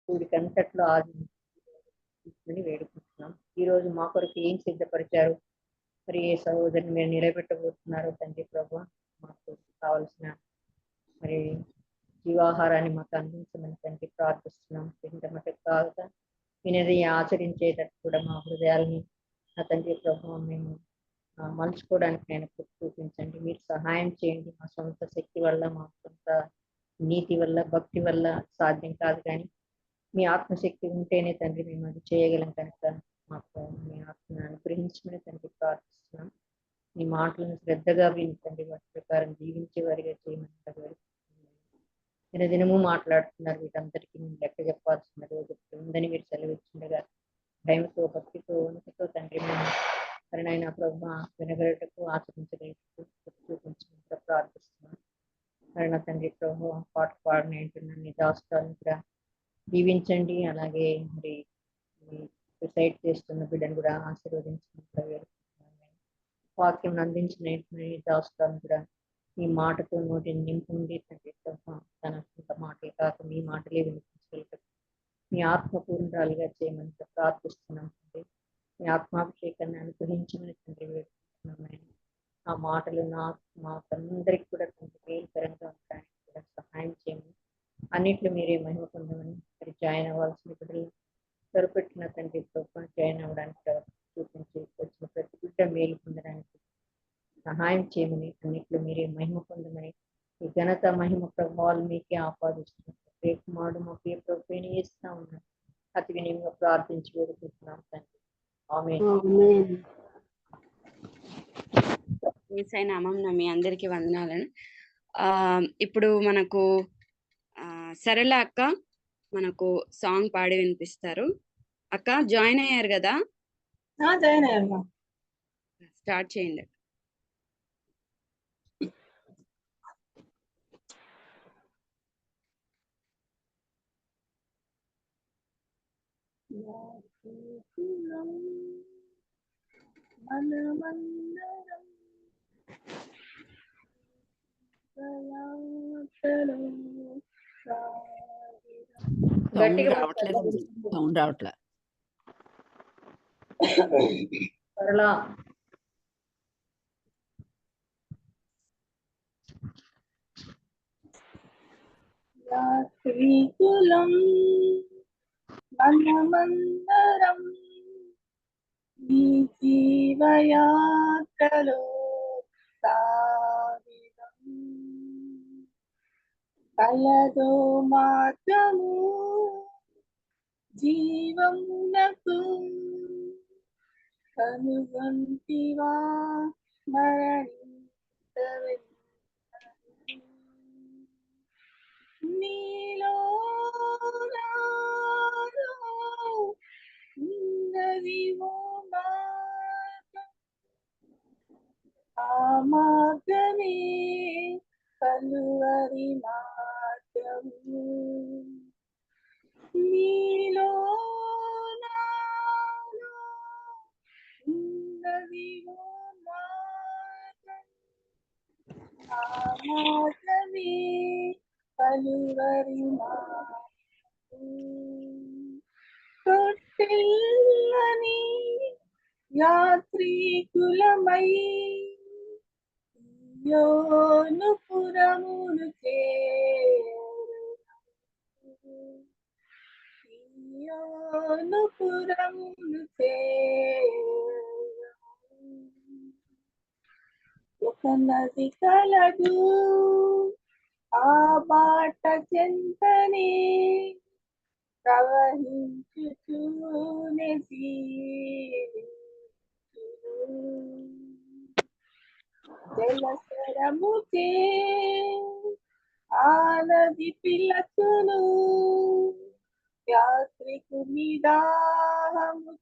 వీడికంతట్లో ఆదిని వేడుకుంటున్నాం. ఈరోజు మా కొరకు ఏం సిద్ధపరిచారు, మరి ఏ సహోదరిని మీరు నిలబెట్టబోతున్నారు తండ్రి ప్రభు. మాకు కావలసిన మరి జీవాహారాన్ని మాకు అందించమని తండ్రి ప్రార్థిస్తున్నాం. తింటమటకు కాక వినది ఆచరించేటట్టు కూడా మా హృదయాల్ని నా తండ్రి ప్రభు మేము మలుచుకోవడానికి నేను చూపించండి. మీరు సహాయం చేయండి. మా సొంత శక్తి వల్ల, మా సొంత నీతి వల్ల, భక్తి వల్ల సాధ్యం కాదు, కానీ మీ ఆత్మశక్తి ఉంటేనే తండ్రి మేము అది చేయగలం. కనుక మాకు మీ ఆత్మను అనుగ్రహించమని తండ్రి ప్రార్థిస్తున్నాం. మీ మాటలను శ్రద్ధగా విని వాటి ప్రకారం జీవించే వారిగా చేయమని దినదినము మాట్లాడుతున్నారు. వీటందరికీ మేము లెక్క చెప్పాల్సిన రోజు ఉందని మీరు సెలవిచ్చిండగా భయంతో, భక్తితో, ఉనికితో తండ్రి మేము మరి నాయన ప్రభు వినగలటకు ఆచరించగలటకు చూపించమని ప్రార్థిస్తున్నాం. మరి నా తండ్రి ప్రభు పాట పాడినట్టున్న దాస్తాలను కూడా దీవించండి. అలాగే మరి సూసైడ్ చేస్తున్న బిడ్డను కూడా ఆశీర్వదించమని వాక్యం అందించిన దాస్తాలను కూడా మీ మాటతో నోటిని నింపుండి తండ్రి ప్రభు తన సొంత మాటే కాక మీ మాటలే వినిపించగలటకు మీ ఆత్మపూర్ణాలుగా చేయమని ప్రార్థిస్తున్నాం తండ్రి. మీ ఆత్మాభిషేకాన్ని అనుగ్రహించమని తండ్రి వేడుకుంటున్నాం. ఆ మాటలు మాకందరికి కూడా తండ్రి మేలుకరంగా ఉండడానికి కూడా సహాయం చేయమని, అన్నిట్లో మీరే మహిమ పొందమని, మరి జాయిన్ అవ్వాల్సిన బిడ్డలు త్వరపెట్టిన తండ్రి ప్రభుత్వం జాయిన్ అవ్వడానికి చూపించి వచ్చిన ప్రతి బిడ్డ మేలు పొందడానికి సహాయం చేయమని, అన్నిట్లో మీరే మహిమ పొందమని, ఈ ఘనత మహిమ ప్రభావాలు మీకే ఆపాదిస్తున్నాం. కుమారుడు మా ప్రియ ప్రభుని ఇస్తా ఉన్నాం. అతి వినయంగా ప్రార్థించి వేడుకుంటున్నాం తండ్రి. ఆమేన్. యేసయ్య నామమున మీ అందరికీ వందనాలను. ఇప్పుడు మనకు సరళ అక్క మనకు సాంగ్ పాడి వినిపిస్తారు. అక్క జాయిన్ అయ్యారు కదా? జాయిన్ అయ్యారు. స్టార్ట్ చేయండి. సౌండ్ రావట్లే. సరళ శ్రీకులం మనమందరం ఈ జీవయాత్రలో సాగిరం. కలదో మార్గము జీవమునకు కనుగొంటివా మరణించవే నీలో నాలో ఉన్నది ఓ మార్గం, ఆ మార్గమే కలువరి మార్గము. నీలో నాలో ఉన్నది ఓ మార్గం, ఆ మార్గమే కలువరి మార్గము. తొట్టిల్లని యాత్రికులమై యోను పురమును ఒక నది కలదు ఆ బాట చెంతనే ప్రవహించుతూనే జలసరముచే ఆ నది పిలచును యాత్రికుని దాహము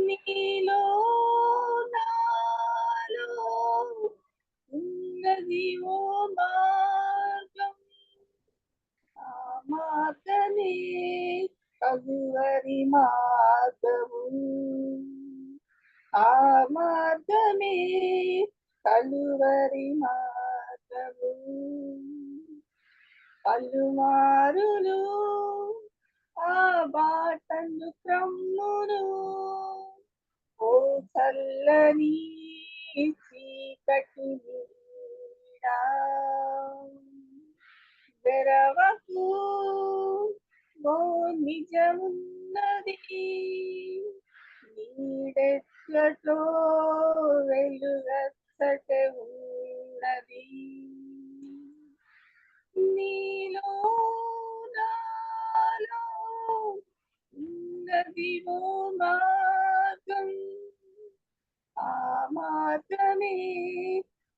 నీలో నాలో ఉన్నది ఓ మార్గం, ఆ మార్గమే కలువరి మార్గము, ఆ మార్గమే కలువరి మార్గము. పలుమారులు ఆ బాటను క్రమ్మును ఓ చల్లని చీకటి నీడా వెరవకు ఓ నిజమున్నది నీడెచ్చటో వెలుగచ్చట ఉన్నది నీలో నాలో ఉన్నది ఓ మార్గం ఆ మార్గమే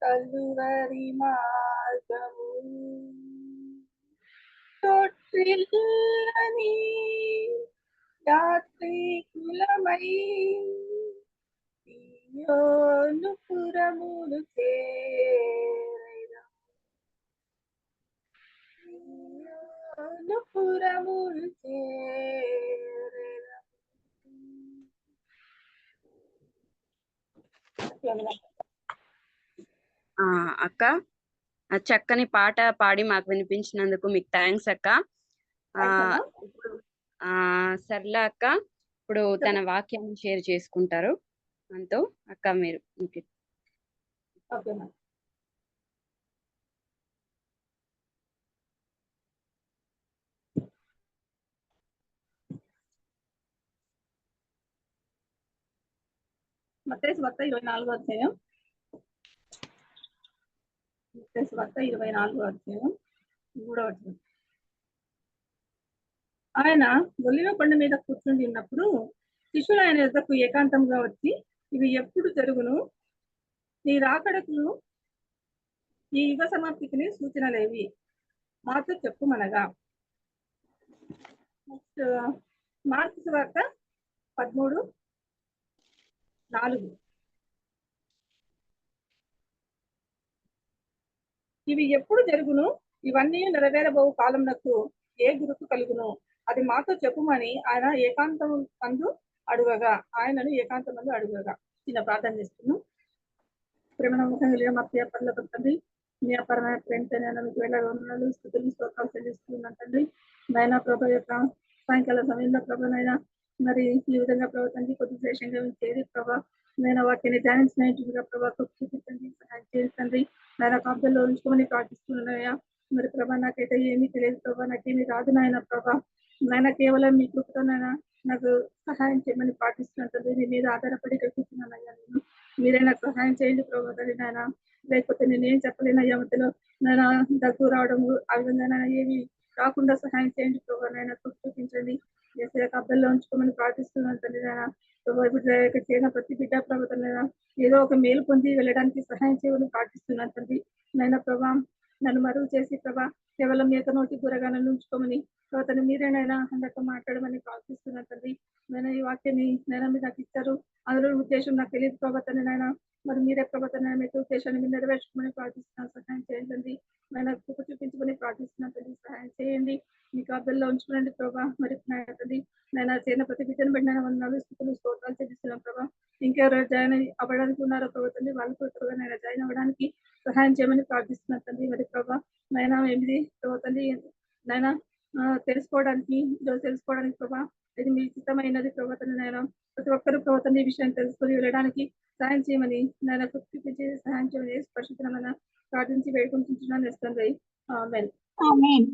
కలువరి మార్గము తొట్టిల్లని యాత్రికులమై సియోను పురమును చేరెదం సియోను పురమును చేరెదం అక్క ఆ చక్కని పాట పాడి మాకు వినిపించినందుకు మీకు థ్యాంక్స్ అక్క. ఇప్పుడు సర్ల అక్క ఇప్పుడు తన వాక్యాన్ని షేర్ చేసుకుంటారు మనతో. అక్క మీరు ఓకే మేడం. మత్తయి సువార్త 24వ అధ్యాయం. మత్తయి సువార్త 24వ అధ్యాయం 3వ వచనం. ఆయన ఒలీవ కొండ మీద కూర్చుని ఉన్నప్పుడు శిష్యులు ఆయన యొద్దకు ఏకాంతంగా వచ్చి, ఇవి ఎప్పుడు జరుగును? నీ రాకడకు ఈ యుగ సమాప్తికి సూచనలేవి మాతో చెప్పుమనగా. నెక్స్ట్ మార్కు సువార్త 13:4. ఇవి ఎప్పుడు జరుగును? ఇవన్నీ నెరవేరబోవు కాలంనకు ఏ గురుకు కలుగును? అది మాతో చెప్పుమని ఆయన ఏకాంతమందు అడుగగా. చిన్న ప్రార్థన చేస్తున్నాం. ప్రేమనమ్మకంగా మా ప్రియపరలోక తండ్రి, మీ అపరమైన ప్రేమతోనైనా మీకు వెళ్ళగలను స్థుతులు స్తోత్రాలు చెల్లిస్తున్నాను తండ్రి. నాయన ప్రభు యొక్క సాయంకాల సమయంలో ప్రభనైనా మరి ఈ విధంగా ప్రభు తండ్రి కొద్ది విశేషంగా చేరి ప్రభా నేను వాటిని ధ్యానించినట్టుగా ప్రభావ చూపించండి, సహాయం చేయండి. నాయన కాపుదల్లో ఉంచుకోమని ప్రార్థిస్తున్నాయా. మరి ప్రభా నాకైతే ఏమీ తెలియదు ప్రభా, నాకేమీ రాదు నాయన ప్రభా. నాయన కేవలం మీ కృపతోనైనా నాకు సహాయం చేయమని ప్రార్థిస్తున్నాను తండ్రి. మీ మీద ఆధారపడి కూర్చున్నానయ్యా. నేను మీరే నాకు సహాయం చేయండి ప్రభా తండ్రి నాయన. లేకపోతే నేనేం చెప్పలేనయ్యా. మధ్యలో నాయన దగ్గు రావడము ఆ విధంగా నాయన ఏమి రాకుండా సహాయం చేయండి ప్రభా. నాయన చూపించండి. కాపుదల్లో ఉంచుకోమని ప్రార్థిస్తున్నాను తండ్రి నాయన. చేయన ప్రతి బిడ్డ ప్రభుత్వం ఏదో ఒక మేలు పొంది వెళ్ళడానికి సహాయం చేయమని ప్రార్థిస్తున్నాను తండ్రి. నాయన ప్రభా నన్ను మరుగు చేసి ప్రభా కేవలం మీ యొక్క నోటి గురగా నన్ను ఉంచుకోమని తను మీరేనైనా అందరితో మాట్లాడమని ప్రార్థిస్తున్నాను తండ్రి. నేను ఈ వాక్యాన్ని నేను మీరు నాకు ఇచ్చారు, అందులో ఉద్దేశం నాకు తెలియదు ప్రభాతాన్ని నాయన. మరి మీరే ప్రభాతాన్ని మీకు ఉద్దేశాన్ని మీరు నెరవేర్చుకోమని ప్రార్థిస్తున్నాను, సహాయం చేయండి. నేను కృప చూపించుకొని ప్రార్థిస్తున్నాను తండ్రి, సహాయం చేయండి. మీ కాపుదల్లో ఉంచుకోండి ప్రభా. మరి తండ్రి నేను చేయన ప్రతి బిడ్డను బట్టి నేను వందనాలు స్థుతులు స్తోత్రాలు చెల్లిస్తున్నాను ప్రభా. ఇంకెవరు జాయిన్ అవ్వడానికి ఉన్నారో ప్రభుత్వం వాళ్ళకు త్వరగా నేను జాయిన్ అవ్వడానికి సహాయం చేయమని ప్రార్థిస్తున్నాను తండ్రి. మరి ప్రభా నైనా ఏమిది ప్రభుత్వం నైనా తెలుసుకోవడానికి ప్రభా ఇది మీ చిత్తమైనది ప్రభుత్వం నైనా. ప్రతి ఒక్కరు ప్రభుత్వం ఈ విషయాన్ని తెలుసుకొని వెళ్ళడానికి సహాయం చేయమని నేను చూపించి సహాయం చేయమని స్పష్టమైన ప్రార్థించి వేడుకుంటున్నాను ఇస్తుంది. ఆమేన్.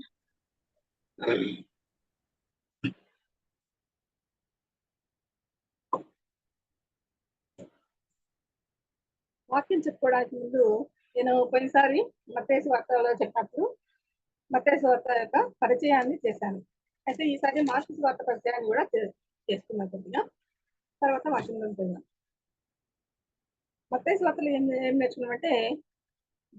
వాక్యం చెప్పుకోవడానికి ముందు నేను పోయినసారి మత్తయి సువార్తలో చెప్పినప్పుడు మత్తయి సువార్త యొక్క పరిచయాన్ని చేశాను. అయితే ఈసారి మార్కు సువార్త పరిచయాన్ని కూడా చేసుకున్నాను కొద్దిగా. తర్వాత వాక్యంలో పోయినా మత్తయి సువార్తలో ఏం నేర్చుకున్నామంటే,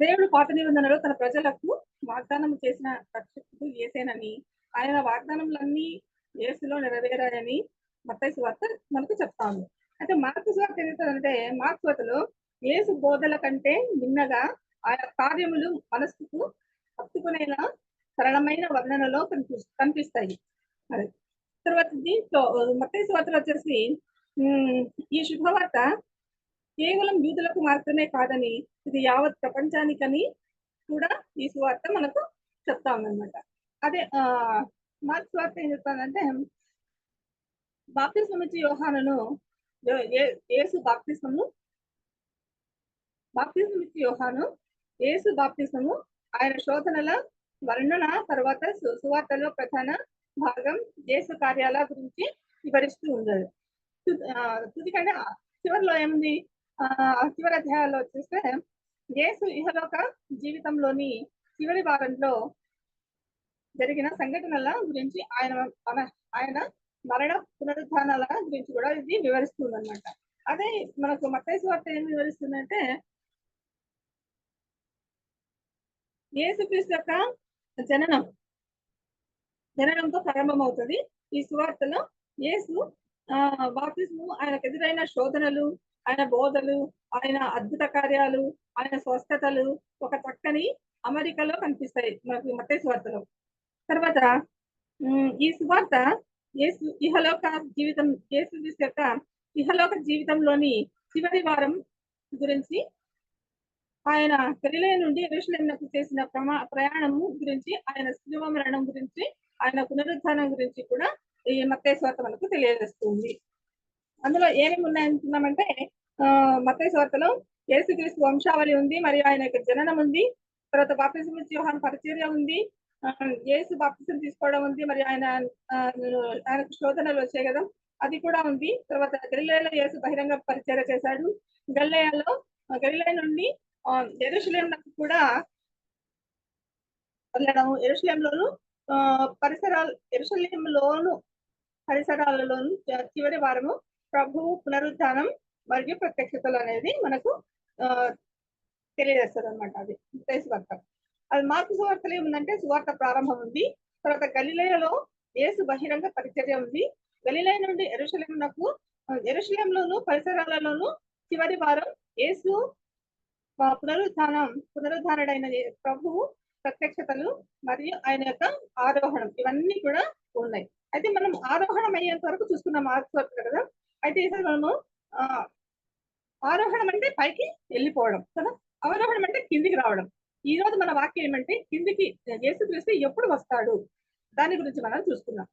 దేవుడు పాత నిబంధనలో తన ప్రజలకు వాగ్దానం చేసిన రక్షకుడు యేసేనని, ఆయన వాగ్దానములన్నీ యేసులో నెరవేరాయని మత్తయి సువార్త మనకు చెప్తా ఉంది. అయితే మార్కు సువార్త ఏమవుతుందంటే, మార్కు సువార్తలో యేసు బోధల కంటే మిన్నగా ఆయన కార్యములు మనస్సుకు హత్తుకునేలా సరళమైన వర్ణనలో కనిపిస్తాయి. అది తర్వాత దీంట్లో మత్తయి సువార్తలో వచ్చేసి ఈ శుభవార్త కేవలం యూదులకు మాత్రమే కాదని ఇది యావత్ ప్రపంచానికని కూడా ఈ సువార్త మనకు చెప్తా ఉందన్నమాట. అదే మార్క్స్ వార్త ఏం చెప్తానంటే బాప్తిస్మం ఇచ్చి యోహానును యేసు బాప్తిస్మము ఇచ్చి యోహాను యేసు బాప్తిస్మము ఆయన శోధనల వర్ణన తర్వాత సువార్తలో ప్రధాన భాగం యేసు కార్యాల గురించి వివరిస్తూ ఉండదు. తుదికంటే చివరిలో ఏముంది, చివరి అధ్యాయాల్లో వచ్చేస్తే యేసు ఇహలోక జీవితంలోని చివరి వారంలో జరిగిన సంఘటనల గురించి ఆయన మరణ పునరుద్ధానాల గురించి కూడా ఇది వివరిస్తుంది అనమాట. అదే మనకు మత్తయి సువార్త ఏం వివరిస్తుందంటే యేసుక్రీస్తు యొక్క జననంతో ప్రారంభమవుతుంది. ఈ సువార్తలో యేసు బాప్తిస్మము, ఆయనకు ఎదురైన శోధనలు, ఆయన బోధలు, ఆయన అద్భుత కార్యాలు, ఆయన స్వస్థతలు ఒక చక్కని అమరికలో కనిపిస్తాయి మనకు మత్తయి సువార్తలో. తర్వాత ఈ సువార్త యేసు యొక్క ఇహలోక జీవితంలోని చివరి వారం గురించి, ఆయన గలిలయ నుండి యెరూషలేమునకు చేసిన ప్రయాణము గురించి, ఆయన శిలువ మరణం గురించి, ఆయన పునరుద్ధానం గురించి కూడా ఈ మత్తయి సువార్త మనకు తెలియజేస్తుంది. అందులో ఏమేమి ఉన్నాయంటున్నామంటే మత్తయి సువార్తలో యేసుక్రీస్తు వంశావళి ఉంది, మరియు ఆయన యొక్క జననం ఉంది, తర్వాత బాప్తిస్మం ఇచ్చి యోహాను పరిచర్య ఉంది, యేసు బాప్తిస్మం తీసుకోవడం ఉంది, మరి ఆయనకు శోధనలు వచ్చాయి కదా అది కూడా ఉంది. తర్వాత గలిలయలో యేసు బహిరంగ పరిచర్య చేశాడు. గలిలయ నుండి యెరూషలేమునకు కూడా వెళ్ళడం, యెరూషలేములోను పరిసరాలలోను చివరి వారము ప్రభువు పునరుద్ధానం మరియు ప్రత్యక్షతలు అనేది మనకు తెలియజేస్తుంది అనమాట. అది సువార్త. అది మార్కు సువార్తలో ఏముందంటే సువార్త ప్రారంభం ఉంది, తర్వాత గలిలయలో యేసు బహిరంగ పరిచర్య ఉంది, గలిలయ నుండి యెరూషలేములోను పరిసరాలలోను చివరి వారం యేసు పునరుద్ధానుడైన ప్రభువు ప్రత్యక్షతలు మరియు ఆయన యొక్క ఆరోహణం, ఇవన్నీ కూడా ఉన్నాయి. అయితే మనం ఆరోహణం అయ్యేంత వరకు చూసుకున్నాం మార్క్స్ వార్త కదా. అయితే ఈసారి మనము ఆరోహణం అంటే పైకి వెళ్ళిపోవడం కదా, అవరోహణం అంటే కిందికి రావడం. ఈ రోజు మన వాక్యం ఏమంటే కిందికి యేసుక్రీస్తు ఎప్పుడు వస్తాడు దాని గురించి మనం చూసుకున్నాం.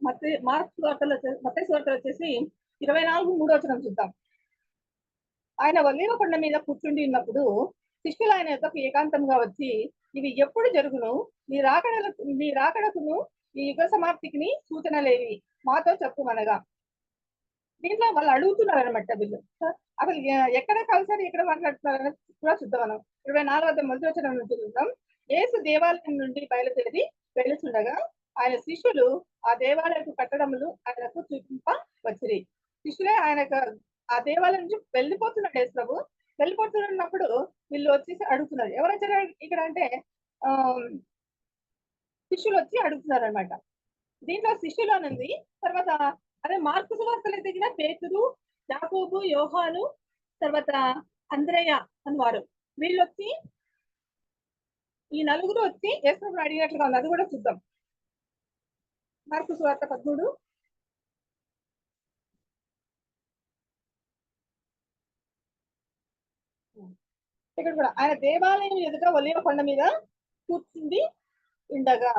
మత్తయి సువార్తలో వచ్చేసి 24:3 చూద్దాం. ఆయన ఒలీవ కొండ మీద కూర్చుండి ఉన్నప్పుడు శిష్యులు ఆయన యొద్దకు ఏకాంతంగా వచ్చి, ఇవి ఎప్పుడు జరుగును, నీ రాకడకును ఈ యుగ సమాప్తికి సూచనలేవి మాతో చెప్పుమనగా. దీంట్లో వాళ్ళు అడుగుతున్నారు అనమాట. వీళ్ళు అసలు ఎక్కడ కలిసారు, ఎక్కడ మాట్లాడుతున్నారని కూడా చూద్దాం. మనం 24 నుంచి చూద్దాం. యేసు దేవాలయం నుండి బయలుదేరి వెళుతుండగా ఆయన శిష్యులు ఆ దేవాలయపు కట్టడములు ఆయనకు చూపింప వచ్చిరి. శిష్యులే ఆయనకు ఆ దేవాలయం నుంచి వెళ్ళిపోతున్నాడు యేసు ప్రభు. వెళ్ళిపోతున్నప్పుడు వీళ్ళు వచ్చేసి అడుగుతున్నారు. ఎవరు వచ్చారు ఇక్కడ అంటే శిష్యులు వచ్చి అడుగుతున్నారు అనమాట. దీంట్లో శిష్యులు అనేది తర్వాత అదే మార్కు సువార్తలో దిగిన పేతురు, యాకోబు, యోహాను, తర్వాత అంద్రయ్య అనివారు, వీళ్ళు వచ్చి ఈ నలుగురు వచ్చి యేసు ప్రభువుని అడిగినట్లుగా ఉంది. అది కూడా చూద్దాం. మార్కు సువార్త 13. ఇక్కడ కూడా ఆయన దేవాలయం ఎదుట ఒలీవ కొండ మీద కూర్చుండి ఉండగా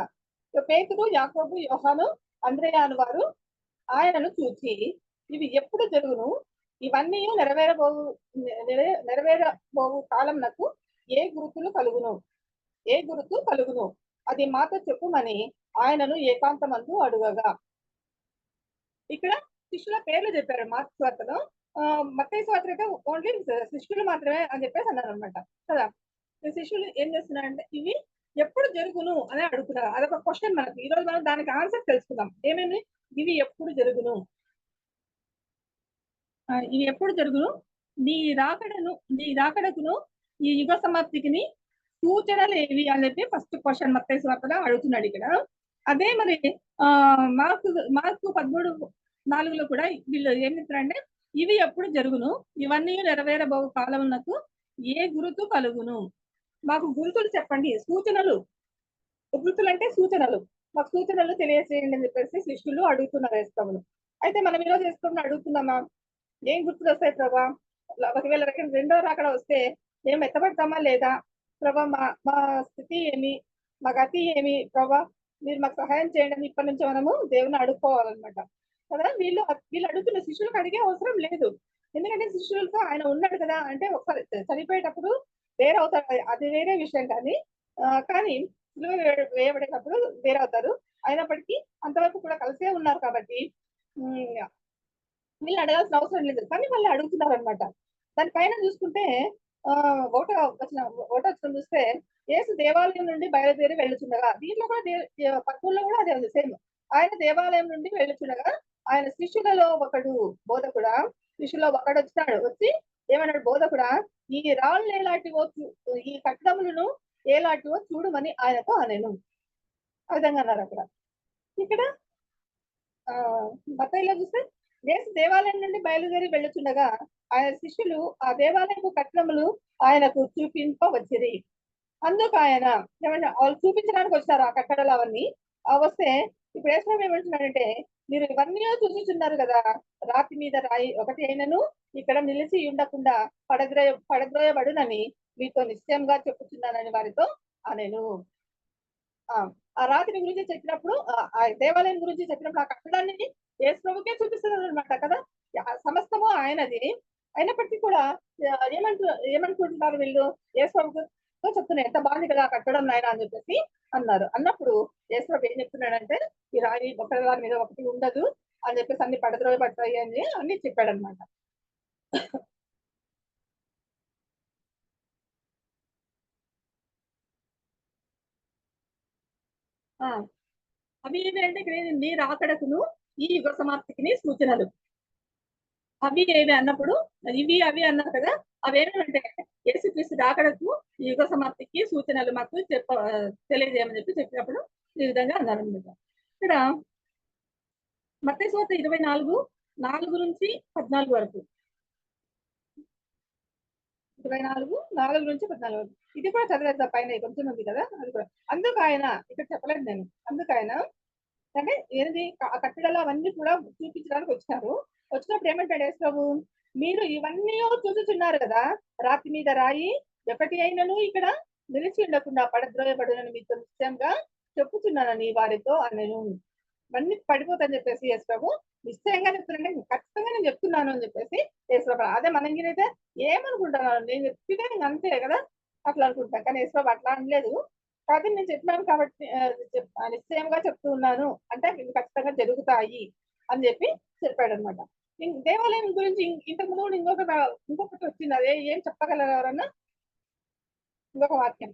పేతురు, యాకోబు, యోహాను, అంద్రయ్య వారు ఆయనను చూచి, ఇవి ఎప్పుడు జరుగును, ఇవన్నీ నెరవేరబోవు కాలంనకు ఏ గుర్తు కలుగును అది మాతో చెప్పుమని ఆయనను ఏకాంతమందు అడుగగా. ఇక్కడ శిష్యుల పేర్లు చెప్పారు మార్క్స్ వార్తలో. మత్తయి సువార్త అయితే ఓన్లీ శిష్యులు మాత్రమే అని చెప్పేసి అన్నారు అనమాట కదా. శిష్యులు ఏం చేస్తున్నారంటే ఇవి ఎప్పుడు జరుగును అని అడుగుతున్నారు. అదొక క్వశ్చన్ మనకి. ఈ రోజు మనం దానికి ఆన్సర్ తెలుసుకుందాం. ఏమేమి ఇవి ఎప్పుడు జరుగును, ఇవి ఎప్పుడు జరుగును, నీ రాకడకును ఈ యుగ సమాప్తికి సూచనలు ఏవి అని చెప్పి ఫస్ట్ క్వశ్చన్ మత్తయి సువార్తలో అడుగుతున్నాడు ఇక్కడ. అదే మరి మార్కు 13:4 కూడా వీళ్ళు ఏం చెప్తారంటే ఇవి ఎప్పుడు జరుగును, ఇవన్నీ నెరవేరబోవు కాలమునకు ఏ గుర్తు కలుగును, మాకు గుర్తులు చెప్పండి, సూచనలు గుర్తులు అంటే సూచనలు, మాకు సూచనలు తెలియజేయండి అని చెప్పేసి శిష్యులు అడుగుతున్నారు యేసుప్రభుని. అయితే మనం ఈరోజు యేసుప్రభుని అడుగుతున్నామా, ఏం గుర్తులు వస్తాయి ప్రభా? ఒకవేళ రెండో రాకడ వస్తే మేము ఎత్తబడతామా లేదా? ప్రభా మా స్థితి ఏమి, మా గతి ఏమి ప్రభా, మీరు మాకు సహాయం చేయండి అని ఇప్పటి నుంచి మనము దేవుని అడుక్కోవాలన్నమాట కదా. వీళ్ళు అడుగుతున్న శిష్యులకు అడిగే అవసరం లేదు, ఎందుకంటే శిష్యులతో ఆయన ఉన్నాడు కదా. అంటే ఒకసారి చనిపోయేటప్పుడు వేరవుతారు, అది వేరే విషయం. కానీ సిలువ వేయబడేటప్పుడు వేరవుతారు. అయినప్పటికీ అంతవరకు కూడా కలిసే ఉన్నారు కాబట్టి వీళ్ళు అడగాల్సిన అవసరం లేదు, కానీ వాళ్ళు అడుగుతున్నారు అనమాట. దానిపైన చూసుకుంటే ఒకటో వచనం చూస్తే యేసు దేవాలయం నుండి బయలుదేరి వెళ్ళుచుండగా, దీంట్లో కూడా పక్కుల్లో కూడా అదే ఉంది సేమ్. ఆయన దేవాలయం నుండి వెళ్ళుచుండగా ఆయన శిష్యులలో ఒకడు బోధకుడా, శిష్యులో ఒకడు వచ్చి ఏమన్నాడు, బోధకుడా ఈ రాళ్ళు ఏలాంటివో, ఈ కట్టడములను ఏలాంటివో చూడమని ఆయనతో అనేను. ఆ విధంగా అన్నారు అక్కడ. ఇక్కడ మత్తయిలో చూస్తే యేసు దేవాలయం నుండి బయలుదేరి వెళ్ళుచుండగా ఆయన శిష్యులు ఆ దేవాలయపు కట్టడములు ఆయనకు చూపింపవచ్చిరి. అందుకు ఆయన ఏమంటే వాళ్ళు చూపించడానికి వచ్చారు ఆ కట్టడాలు అవన్నీ. వస్తే ఇప్పుడు యేసు ఏమంటున్నాడంటే, మీరు ఇవన్నీ చూపించున్నారు కదా, రాతి మీద రాయి ఒకటి అయినను ఇక్కడ నిలిచి ఉండకుండా పడద్రోయబడునని మీతో నిశ్చయంగా చెప్పుచున్నానని వారితో అనేను. ఆ రాతిని గురించి చెప్పినప్పుడు, ఆ దేవాలయం గురించి చెప్పినప్పుడు ఆ కట్టడాన్ని యేసు ప్రభుకే చూపిస్తున్నారు అనమాట కదా. సమస్తము ఆయనది అయినప్పటికీ కూడా ఏమనుకుంటున్నారు వీళ్ళు, యేసు ప్రభుతో చెప్తున్నారు ఎంత బాగుంది కదా ఆ కట్టడం నాయన అని చెప్పేసి అన్నారు. అన్నప్పుడు యేసు ప్రభు ఏం చెప్తున్నాడంటే, ఈ రాయి ఒకరి వారి మీద ఒకటి ఉండదు అని చెప్పేసి అన్ని పడతాయి అని అన్ని చెప్పాడు అనమాట. అవి ఏమి అంటే నీ రాకడకును ఈ యుగ సమాప్తికి సూచనలు. అవి ఏవి అన్నప్పుడు ఇవి అవి అన్నారు కదా, అవేమంటే యేసుక్రీస్తు రాకడకు ఈ యుగ సమాప్తికి సూచనలు మాకు తెలియజేయమని చెప్పినప్పుడు ఈ విధంగా అన్నారు అనమాట. ఇక్కడ మత్తయి సువార్త 24:4 నుంచి 14 వరకు, 24:4 నుంచి 14 వరకు ఇది కూడా చదివేద్దాం. పైన కొంచెం ఉంది కదా అది కూడా. అందుకు ఆయన ఇక్కడ చెప్పలేదు నేను, అందుకు ఆయన అంటే ఏంది ఆ కట్టడాలు అవన్నీ కూడా చూపించడానికి వచ్చినప్పుడు ఏమంటాడు యేసు ప్రభు, మీరు ఇవన్నీ చూసుచున్నారు కదా, రాతి మీద రాయి ఒకటి అయినను ఇక్కడ నిలిచి ఉండకుండా పడద్రోయబడునని మీతో నిశ్చయంగా చెప్పుచున్నానని వారితో అనేను. ఇవన్నీ పడిపోతాయని చెప్పేసి యేసు ప్రభు నిశ్చయంగా చెప్తున్నాను, ఖచ్చితంగా నేను చెప్తున్నాను అని చెప్పేసి యేసు ప్రభు. అదే మనకినైతే ఏమనుకుంటున్నాను, నేను చెప్తే అంతే కదా అట్లా అనుకుంటాను. కానీ యేసు ప్రభు అట్లా అనలేదు. కాబట్టి నేను చెప్పినాను కాబట్టి నిశ్చయంగా చెప్తూ ఉన్నాను అంటే ఇవి ఖచ్చితంగా జరుగుతాయి అని చెప్పి చెప్పాడు అనమాట. దేవాలయం గురించి ఇంతకు ముందు ఇంకొకటి వచ్చింది, అదే ఏం చెప్పగలరు ఎవరన్నా? ఇంకొక వాక్యం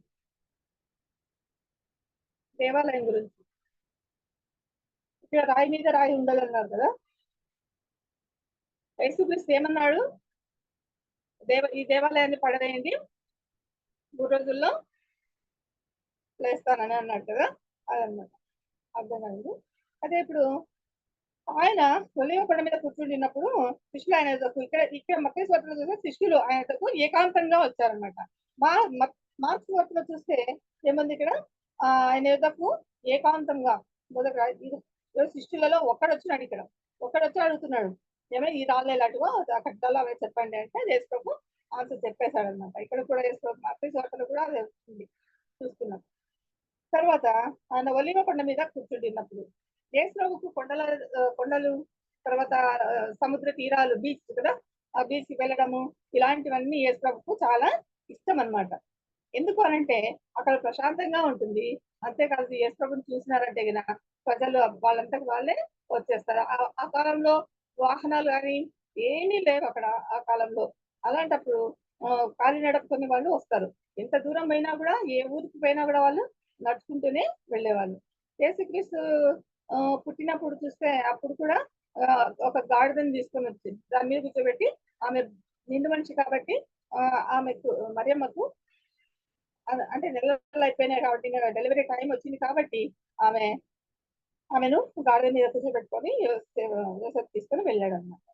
దేవాలయం గురించి. ఇక్కడ రాయి మీద రాయి ఉండదన్నారు కదా, యేసుక్రీస్తు ఏమన్నాడు, ఈ దేవాలయాన్ని పడవేయండి 3 రోజుల్లో లేస్తానని అన్నాడు కదా, అదనమాట. అర్థం కాదు. అదే ఇప్పుడు ఆయన ఒలీవ కొండ మీద కూర్చుంటున్నప్పుడు శిష్యులు ఆయన ఇక్కడ మత్తయి సువార్తలో చూస్తే శిష్యులు ఆయనకు ఏకాంతంగా వచ్చారనమాట. మార్క్స్ సువార్తలో చూస్తే ఏముంది ఇక్కడ, ఆయన యుద్ధకు ఏకాంతంగా శిష్యులలో ఒక్కడొచ్చినాడు. ఇక్కడ ఒక్కడొచ్చి అడుగుతున్నాడు, ఏమైనా ఈ రాళ్ళు ఎలాంటివో ఆ కట్టడాలు అవే చెప్పండి అంటే యేసు ప్రభు ఆన్సర్ చెప్పేశాడు అనమాట. ఇక్కడ కూడా యేసు ప్రభు మత్తయి సువార్తలో కూడా అది వస్తుంది చూస్తున్నాం. తర్వాత ఆయన ఒలీవ కొండ మీద కూర్చుంటున్నప్పుడు యేసు ప్రభుకు కొండలు తర్వాత సముద్ర తీరాలు, బీచ్ కదా, ఆ బీచ్ వెళ్ళడము ఇలాంటివన్నీ యేసు ప్రభుకు చాలా ఇష్టం అనమాట. ఎందుకు అనంటే అక్కడ ప్రశాంతంగా ఉంటుంది. అంతేకాదు యేసు ప్రభుని చూసినారంటే గిన ప్రజలు వాళ్ళంతకు వాళ్ళే వచ్చేస్తారు. ఆ కాలంలో వాహనాలు కానీ ఏమీ లేవు అక్కడ ఆ కాలంలో. అలాంటప్పుడు కాలినడకని వాళ్ళు వస్తారు. ఎంత దూరం పోయినా కూడా, ఏ ఊరికి పోయినా కూడా వాళ్ళు నడుచుకుంటూనే వెళ్ళేవాళ్ళు. యేసుక్రీస్తు పుట్టినప్పుడు చూస్తే అప్పుడు కూడా ఒక గాడిదని తీసుకొని వచ్చింది, దాని మీద కూర్చోబెట్టి, ఆమె నిండు మనిషి కాబట్టి ఆమెకు మరియమ్మకు అంటే నెలలు అయిపోయినాయి కాబట్టి డెలివరీ టైం వచ్చింది కాబట్టి ఆమెను గాడిద మీద కూర్చోబెట్టుకొని యోసేపు తీసుకొని వెళ్ళాడు అనమాట.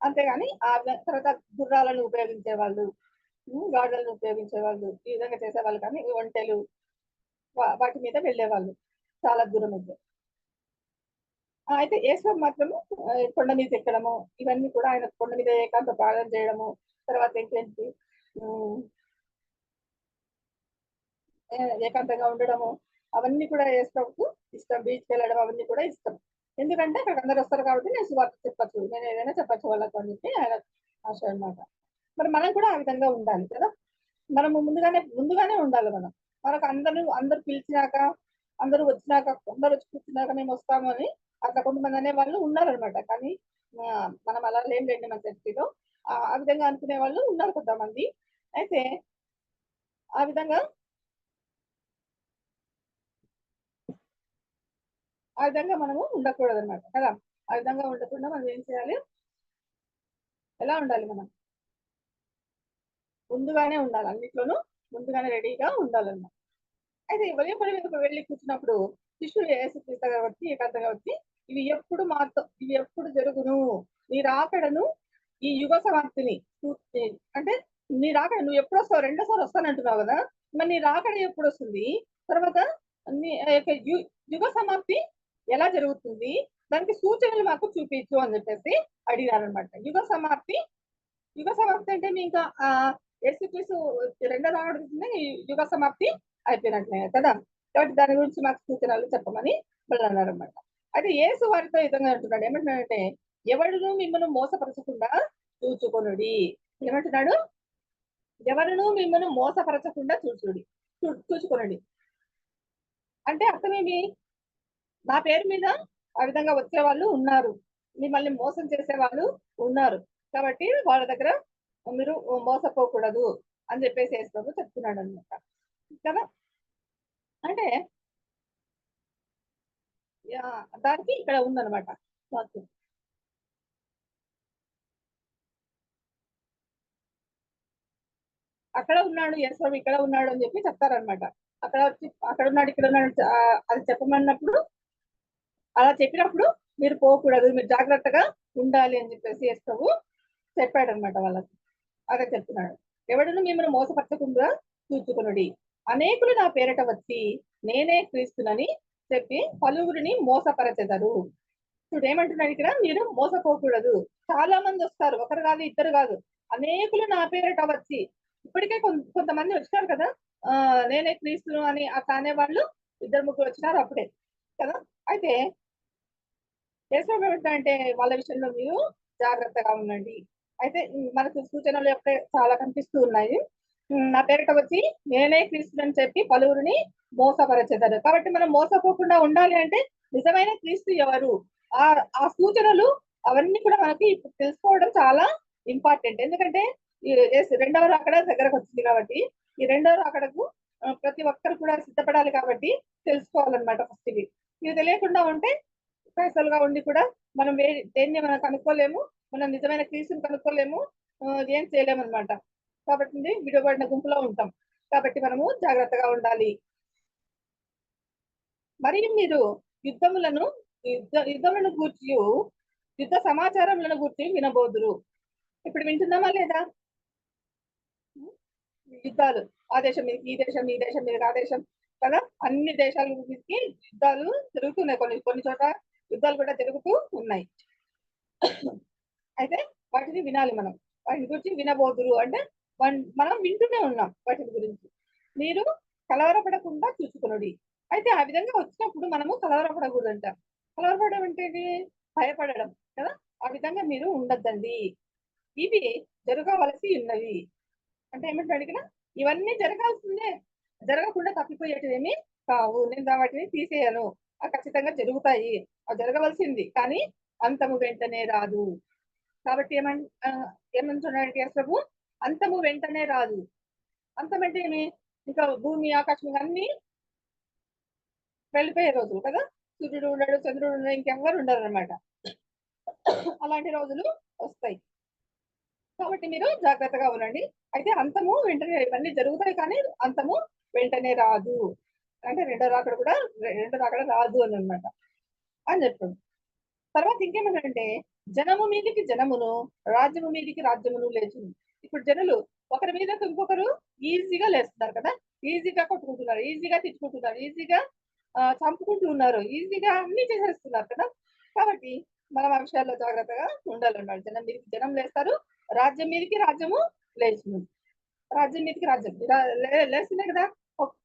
అంతేగాని ఆ తర్వాత గుర్రాలను ఉపయోగించే వాళ్ళు, గాడిదలను ఉపయోగించే వాళ్ళు, ఈ విధంగా చేసేవాళ్ళు. కానీ ఒంటెలు వాటి మీద వెళ్ళేవాళ్ళు చాలా దూరం అయితే. అయితే యేసు మాత్రము కొండ మీద ఎక్కడము, ఇవన్నీ కూడా ఆయన కొండ మీద ఏకాంత ప్రార్థన చేయడము, తర్వాత ఏంటంటే ఏకాంతంగా ఉండడము, అవన్నీ కూడా యేసుకు ఇష్టం. బీచ్కి వెళ్ళడం అవన్నీ కూడా ఇష్టం. ఎందుకంటే అక్కడ అందరు వస్తారు కాబట్టి నేను సువార్త చెప్పచ్చు, నేను ఏదైనా చెప్పచ్చు వాళ్ళకు అని చెప్పి ఆయన ఆశ అనమాట. మరి మనం కూడా ఆ విధంగా ఉండాలి కదా. మనము ముందుగానే ఉండాలి. మనకు అందరు పిలిచినాక, అందరూ వచ్చినాక, అందరు వచ్చి కూర్చున్నాక మేము వస్తాము అని అట్లా కొంతమంది అనే వాళ్ళు ఉన్నారనమాట. కానీ మనం అలా లేండి మన చర్చిలో ఆ విధంగా అనుకునే వాళ్ళు ఉన్నారు కొంతమంది. అయితే ఆ విధంగా మనము ఉండకూడదు అనమాట కదా. ఆ విధంగా ఉండకుండా మనం ఏం చేయాలి, ఎలా ఉండాలి, మనం ముందుగానే ఉండాలి, అన్నిట్లోనూ ముందుగానే రెడీగా ఉండాలన్నమాట. అయితే ఉదయం పని మీదకు వెళ్ళి కూర్చున్నప్పుడు శిష్యుడు యేసుక్రీస్తు వచ్చి ఏకాంతంగా వచ్చి ఇవి ఎప్పుడు జరుగును, నీ రాకడను, ఈ యుగ సమాప్తిని అంటే నీ రాకడ నువ్వు ఎప్పుడు వస్తావు, రెండోసారి వస్తానంటున్నావు కదా, మరి నీ రాకడ ఎప్పుడు వస్తుంది, తర్వాత నీ యుగ సమాప్తి ఎలా జరుగుతుంది, దానికి సూచనలు మాకు చూపించు అని చెప్పేసి అడిగారనమాట. యుగ సమాప్తి అంటే మీ ఇంకా యేసుక్రీస్తు రెండో రాకడ యుగ సమాప్తి అయిపోయినట్లే కదా. కాబట్టి దాని గురించి మాకు సూచనలు చెప్పమని వాళ్ళు అన్నారనమాట. అయితే యేసు వారితో విధంగా అంటున్నాడు, ఏమంటున్నాడంటే ఎవడును మిమ్మల్ని మోసపరచకుండా చూచుకొనుడి. ఏమంటున్నాడు, ఎవరును మిమ్మల్ని మోసపరచకుండా చూచుకొనుడి అంటే అర్థమేమి, నా పేరు మీద ఆ విధంగా వచ్చే వాళ్ళు ఉన్నారు, మిమ్మల్ని మోసం చేసే వాళ్ళు ఉన్నారు, కాబట్టి వాళ్ళ దగ్గర మీరు మోసపోకూడదు అని చెప్పేసి యేసు చెప్తున్నాడు అనమాట కదా. అంటే దానికి ఇక్కడ ఉందన్నమాట వాక్యం. అక్కడ ఉన్నాడు యేసు, ఇక్కడ ఉన్నాడు అని చెప్పి చెప్తారనమాట. అక్కడ ఉన్నాడు ఇక్కడ ఉన్నాడు అది చెప్పమన్నప్పుడు, అలా చెప్పినప్పుడు మీరు పోకూడదు, మీరు జాగ్రత్తగా ఉండాలి అని చెప్పేసి యేసు చెప్పాడు అనమాట వాళ్ళకి. అదే చెప్తున్నాడు, ఎవడును మిమ్మల్ని మోసపరచకుండా చూచుకొనుడి, అనేకులు నా పేరట వచ్చి నేనే క్రీస్తునని చెప్పి పలువురిని మోసపరచెదరు. ఇప్పుడు ఏమంటున్నాడు ఇక్కడ, మీరు మోసపోకూడదు. చాలా మంది వస్తారు, ఒకరు కాదు ఇద్దరు కాదు, అనేకులు నా పేరట వచ్చి, ఇప్పటికే కొంతమంది వచ్చారు కదా, నేనే క్రీస్తును అని అట్లా అనేవాళ్ళు 2-3 వచ్చినారు అప్పుడే కదా. అయితే యేసు ఏమంటాడంటే వాళ్ళ విషయంలో మీరు జాగ్రత్తగా ఉండండి. అయితే మనకు సూచనలు యొక్క చాలా కనిపిస్తూ ఉన్నాయి. నా పేరిట వచ్చి నేనే క్రీస్తుని అని చెప్పి పలువురిని మోసపరచెదరు. కాబట్టి మనం మోసపోకుండా ఉండాలి అంటే నిజమైన క్రీస్తు ఎవరు, ఆ సూచనలు అవన్నీ కూడా మనకి ఇప్పుడు తెలుసుకోవడం చాలా ఇంపార్టెంట్. ఎందుకంటే రెండవ రాకడ దగ్గరకు వచ్చింది కాబట్టి ఈ రెండవ రాకడకు ప్రతి ఒక్కరు కూడా సిద్ధపడాలి కాబట్టి తెలుసుకోవాలన్నమాట. ఫస్ట్ ఇది తెలియకుండా ఉంటే పైసలుగా ఉండి కూడా మనం దేన్ని మనం కనుక్కోలేము, మనం నిజమైన క్రీస్తుని కనుక్కోలేము, ఏం చేయలేము అనమాట. కాబట్టి విడిపడిన గుంపులో ఉంటాం. కాబట్టి మనము జాగ్రత్తగా ఉండాలి. మరియు మీరు యుద్ధములను గూర్చి యుద్ధ సమాచారములను గూర్చి వినబోదురు. ఇప్పుడు వింటున్నామా లేదా? యుద్ధాలు, ఆ దేశం మీద ఈ దేశం, ఈ దేశం మీద ఆ దేశం కదా, అన్ని దేశాల గురించి యుద్ధాలు జరుగుతున్నాయి. కొన్ని చోట యుద్ధాలు కూడా జరుగుతూ ఉన్నాయి. అయితే వాటిని వినాలి, మనం వాటి గురించి వినబోదురు అంటే మనం వింటూనే ఉన్నాం వాటి గురించి. మీరు కలవరపడకుండా చూసుకునుడి. అయితే ఆ విధంగా వచ్చినప్పుడు మనము కలవరపడకూడదంట. కలవరపడడం అంటే భయపడడం కదా. ఆ విధంగా మీరు ఉండద్దండి. ఇవి జరగవలసి ఉన్నవి అంటే ఏమంటే అడిగినా ఇవన్నీ జరగాల్సిందే, జరగకుండా తప్పిపోయేటివేమి కావు. నేను వాటిని తీసేయను, ఖచ్చితంగా జరుగుతాయి, జరగవలసింది. కానీ అంతము వెంటనే రాదు. కాబట్టి ఏమంటున్నాడు యేసు, అంతము వెంటనే రాదు. అంతం అంటే ఏమి, ఇంకా భూమి ఆకాశం అన్ని వెళ్ళిపోయే రోజులు కదా. సూర్యుడు ఉండడు, చంద్రుడు ఉండడు, ఇంకెవ్వరు ఉండరు అనమాట. అలాంటి రోజులు వస్తాయి. కాబట్టి మీరు జాగ్రత్తగా ఉండండి. అయితే అంతము వెంటనే, ఇవన్నీ జరుగుతాయి కానీ అంతము వెంటనే రాదు. అంటే రెండో రాకడ రాదు అని అనమాట అని చెప్పాడు. తర్వాత ఇంకేమంటే జనము మీదికి జనమును, రాజ్యము మీదికి రాజ్యమును లేచు. ఇప్పుడు జనులు ఒకరి మీద ఇంకొకరు ఈజీగా లేస్తున్నారు కదా, ఈజీగా కొట్టుకుంటున్నారు, ఈజీగా తిట్టుకుంటున్నారు, ఈజీగా చంపుకుంటూ ఉన్నారు, ఈజీగా అన్ని చేసేస్తున్నారు కదా. కాబట్టి మనం ఆ విషయాల్లో జాగ్రత్తగా ఉండాలన్నమాట. జనం మీదకి జనం లేస్తారు, రాజ్యం మీదకి రాజ్యము లేచును. రాజ్యం మీదకి రాజ్యం లేస్తున్నాయి కదా,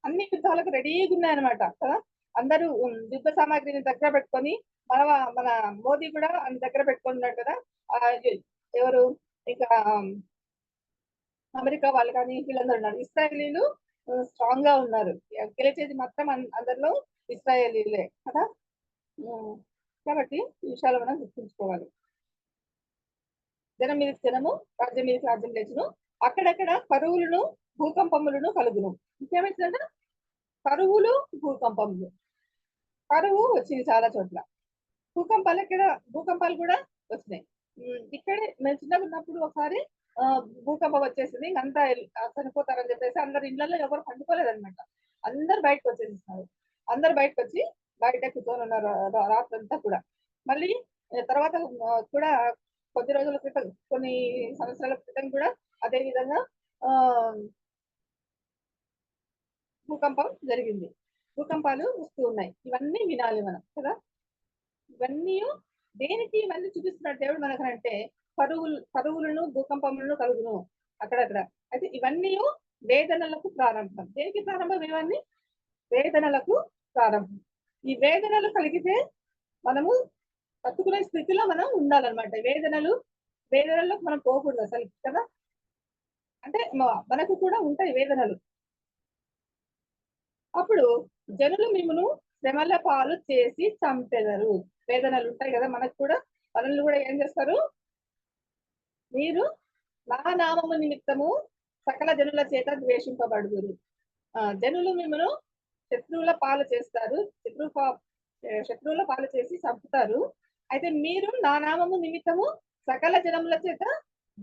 అన్ని యుద్ధాలకు రెడీగా ఉన్నాయన్నమాట కదా. అందరూ యుద్ధ సామాగ్రిని దగ్గర పెట్టుకొని మన మన మోదీ కూడా దగ్గర పెట్టుకొని ఉన్నాడు కదా. ఎవరు ఇంకా అమెరికా వాళ్ళు కానీ వీళ్ళందరూ ఉన్నారు. ఇస్రాయేలీలు స్ట్రాంగ్ గా ఉన్నారు. గెలిచేది మాత్రం అందరిలో ఇస్రాయేలీలే కదా. కాబట్టి ఈ విషయాలు మనం గుర్తుంచుకోవాలి. జనం మీదకి జనము, రాజ్యం మీదకి రాజ్యం లేచును. అక్కడక్కడ కరువులను భూకంపములను కలుగును. ఇంకేమైతుందంటే కరువులు భూకంపములు. కరువు వచ్చింది చాలా చోట్ల, భూకంపాలు కూడా వచ్చినాయి. ఇక్కడే మేము చిన్నగా ఉన్నప్పుడు ఒకసారి భూకంపం వచ్చేసింది, అంతా చనిపోతారని చెప్పేసి అందరు ఇళ్లలో ఎవరు పండుకోలేదన్నమాట. అందరు బయటకు వచ్చేసిస్తున్నారు. అందరు బయటకు వచ్చి బయట కూర్చొని ఉన్నారు రాత్రంతా కూడా. మళ్ళీ తర్వాత కూడా కొద్ది రోజుల క్రితం, కొన్ని సంవత్సరాల క్రితం కూడా అదే విధంగా భూకంపం జరిగింది. భూకంపాలు వస్తూ ఉన్నాయి. ఇవన్నీ వినాలి మనం కదా. ఇవన్నీ దేనికి ఇవన్నీ చూపిస్తున్నాడు దేవుడు మనకంటే కరువులను భూకంపములను కలుగును అక్కడక్కడ. అయితే ఇవన్నీ వేదనలకు ప్రారంభం. దేనికి ప్రారంభం? ఇవన్నీ వేదనలకు ప్రారంభం. ఈ వేదనలు కలిగితే మనము తట్టుకునే స్థితిలో మనం ఉండాలన్నమాట. వేదనలకు మనం పోకూడదు అసలు కదా. అంటే మనకు కూడా ఉంటాయి వేదనలు. అప్పుడు జనులు మిమ్మను శ్రమల పాలు చేసి చంపెదరు. వేదనలు ఉంటాయి కదా మనకు కూడా. మనల్ని కూడా ఏం చేస్తారు? మీరు నా నామము నిమిత్తము సకల జనుల చేత ద్వేషింపబడుదురు. జనులు మిమ్మను శత్రువుల పాలు చేస్తారు, శత్రువుల పాలు చేసి చంపుతారు. అయితే మీరు నా నామము నిమిత్తము సకల జనముల చేత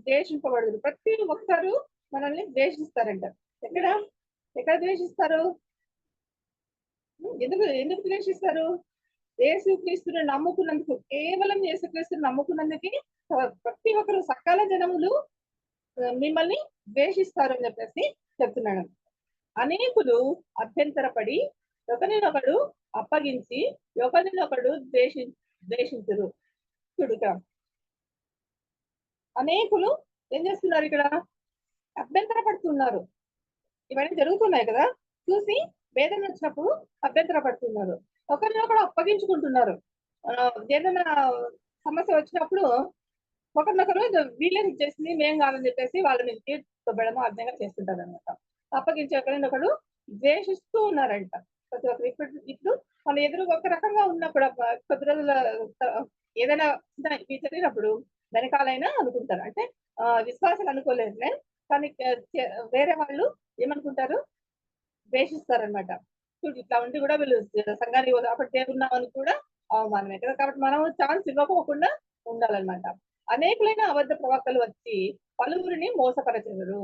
ద్వేషింపబడుదురు. ప్రతి ఒక్కరు మనల్ని ద్వేషిస్తారంట. ఎక్కడ ద్వేషిస్తారు? ఎందుకు ద్వేషిస్తారు? యేసుక్రీస్తుని నమ్ముకున్నందుకు, కేవలం యేసుక్రీస్తుని నమ్ముకున్నందుకు ప్రతి ఒక్కరు సకల జనములు మిమ్మల్ని ద్వేషిస్తారు అని చెప్పేసి చెప్తున్నాడు. అనేకులు అభ్యంతరపడి ఒకరినొకడు అప్పగించి ఒకరినొకడు ద్వేషించురు. చూడుక అనేకులు ఏం చేస్తున్నారు? ఇక్కడ అభ్యంతర పడుతున్నారు. ఇవన్నీ జరుగుతున్నాయి కదా, చూసి వేదన వచ్చినప్పుడు అభ్యంతర పడుతున్నారు, ఒకరినొకడు అప్పగించుకుంటున్నారు. ఏదైనా సమస్య వచ్చినప్పుడు ఒకరినొకరు వీళ్ళే చేసింది మేం కాదని చెప్పేసి వాళ్ళ మీద తొబ్బడము అర్థంగా చేస్తుంటారు అనమాట. అప్పగించి ఒకరినొకడు ద్వేషిస్తూ ఉన్నారంట ప్రతి ఒక్కరు. ఇప్పుడు మన ఎదురు ఒక రకంగా ఉన్నప్పుడు కొద్ది రోజుల ఏదైనా జరిగినప్పుడు వెనకాలైనా అనుకుంటారు. అంటే విశ్వాసాలు అనుకోలేదులే, కానీ వేరే వాళ్ళు ఏమనుకుంటారు? ద్వేషిస్తారనమాట. చూడు ఇట్లా ఉండి కూడా వీళ్ళు సంఘానికి అప్పటి దేవున్నామని కూడా అవమానమే కదా. కాబట్టి మనం ఛాన్స్ ఇవ్వకోకుండా ఉండాలన్నమాట. అనేకులైన అబద్ధ ప్రవక్తలు వచ్చి పలువురిని మోసపరచెదరు.